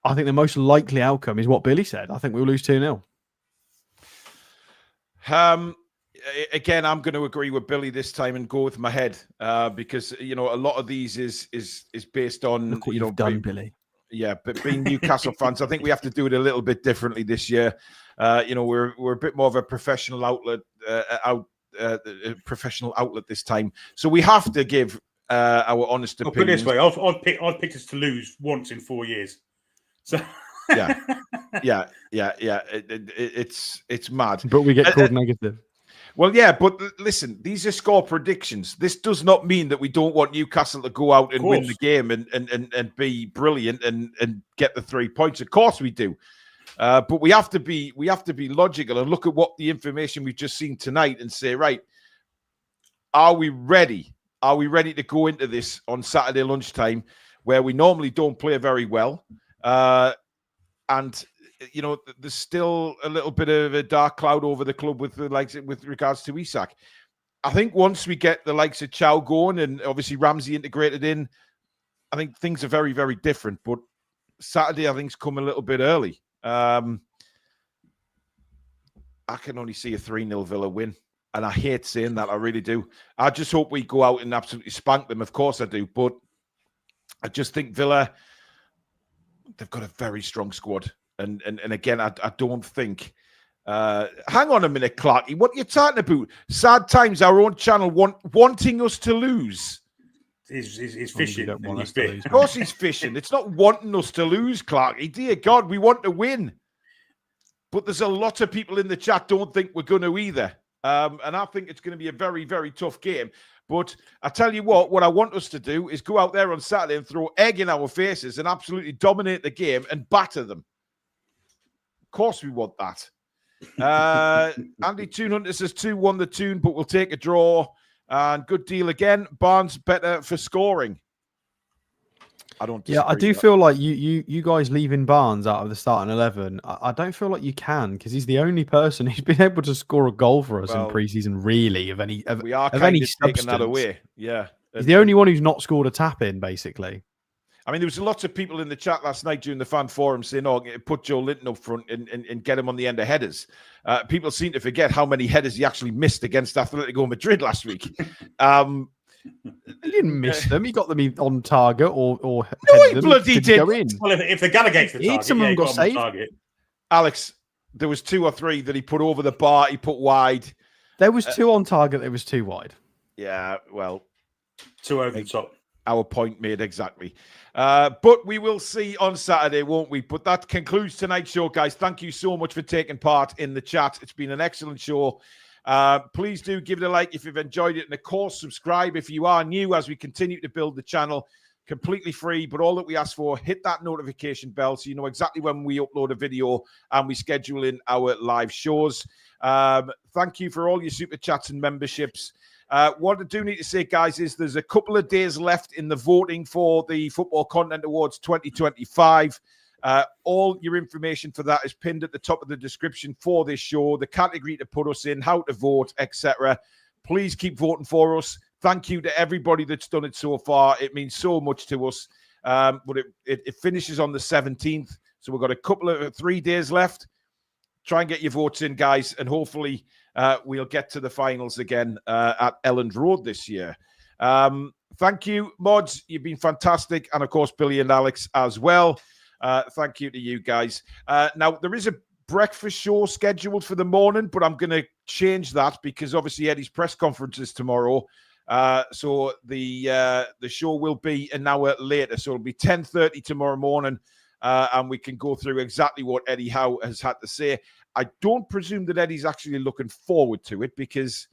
I think the most likely outcome is what Billy said. I think we'll lose 2-0. Again, I'm going to agree with Billy this time and go with my head because a lot of these is based on Look what you've done, Billy. Yeah, but being Newcastle fans, I think we have to do it a little bit differently this year. We're a bit more of a professional outlet, professional outlet this time, so we have to give our honest opinion. Put it this way, I've picked us to lose once in 4 years. So yeah. It's mad, but we get called negative. Well, yeah, but listen, these are score predictions. This does not mean that we don't want Newcastle to go out and win the game and be brilliant and get the 3 points. Of course we do. But we have to be logical and look at what the information we've just seen tonight and say, right, are we ready? Are we ready to go into this on Saturday lunchtime where we normally don't play very well? And there's still a little bit of a dark cloud over the club with regards to Isak. I think once we get the likes of Chow going and obviously Ramsey integrated in, I think things are very, very different. But Saturday, I think, is coming a little bit early. I can only see a 3-0 Villa win. And I hate saying that, I really do. I just hope we go out and absolutely spank them. Of course I do. But I just think Villa, they've got a very strong squad. And again, I don't think... hang on a minute, Clarky. What are you talking about? Sad times, our own channel wanting us to lose. He's fishing. Of course he's fishing. It's not wanting us to lose, Clarky. Dear God, we want to win. But there's a lot of people in the chat don't think we're going to either. And I think it's going to be a very, very tough game. But I tell you what I want us to do is go out there on Saturday and throw egg in our faces and absolutely dominate the game and batter them. Of course we want that. Andy Toon Hunter says 2-1 the Toon, but we'll take a draw. And good deal again. Barnes better for scoring. I don't. Yeah, I do feel like you guys leaving Barnes out of the starting 11. I don't feel like you can, because he's the only person who's been able to score a goal for us in pre-season, really, of any we are of any taking that away. Yeah, he's the only one who's not scored a tap in, basically. I mean, there was lots of people in the chat last night during the fan forum saying, "Oh, put Joe Linton up front and get him on the end of headers." People seem to forget how many headers he actually missed against Atletico Madrid last week. He didn't miss them. He got them on target or no, he bloody did. Well, if the Gallagher gets the target, some of them got saved. Target. Alex, there was 2 or 3 that he put over the bar. He put wide. There was 2 on target. There was 2 wide. Yeah, well, 2 over the top. Our point made, exactly. But we will see on Saturday, won't we? But that concludes tonight's show, guys. Thank you so much for taking part in the chat. It's been an excellent show. Please do give it a like if you've enjoyed it. And of course, subscribe if you are new as we continue to build the channel. Completely free, but all that we ask for, hit that notification bell so you know exactly when we upload a video and we schedule in our live shows. Thank you for all your super chats and memberships. What I do need to say, guys, is there's a couple of days left in the voting for the Football Content Awards 2025. All your information for that is pinned at the top of the description for this show, the category to put us in, how to vote, etc. Please keep voting for us. Thank you to everybody that's done it so far. It means so much to us. But it finishes on the 17th. So we've got a couple of 3 days left. Try and get your votes in, guys. And hopefully we'll get to the finals again at Elland Road this year. Thank you, Mods. You've been fantastic. And, of course, Billy and Alex as well. Thank you to you guys. Now, there is a breakfast show scheduled for the morning, but I'm going to change that because, obviously, Eddie's press conference is tomorrow. So the show will be an hour later. So it'll be 10:30 tomorrow morning. And we can go through exactly what Eddie Howe has had to say. I don't presume that Eddie's actually looking forward to it because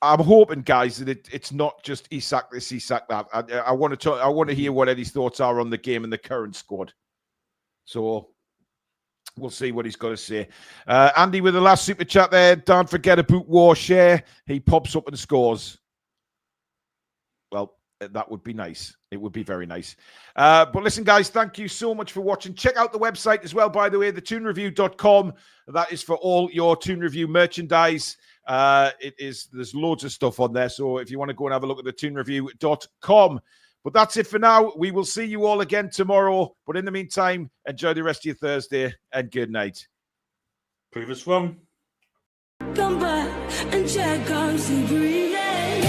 I'm hoping, guys, that it's not just he sacked this, he sacked that. I want to hear what Eddie's thoughts are on the game and the current squad. So we'll see what he's got to say. Andy with the last super chat there. Don't forget about War Share. He pops up and scores. Well, that would be nice. It would be very nice. But listen, guys, thank you so much for watching. Check out the website as well, by the way, thetoonreview.com. That is for all your Toon Review merchandise. There's loads of stuff on there. So if you want to go and have a look at thetoonreview.com. But that's it for now. We will see you all again tomorrow. But in the meantime, enjoy the rest of your Thursday and good night. Prove us wrong. Come back and check on Sabrina.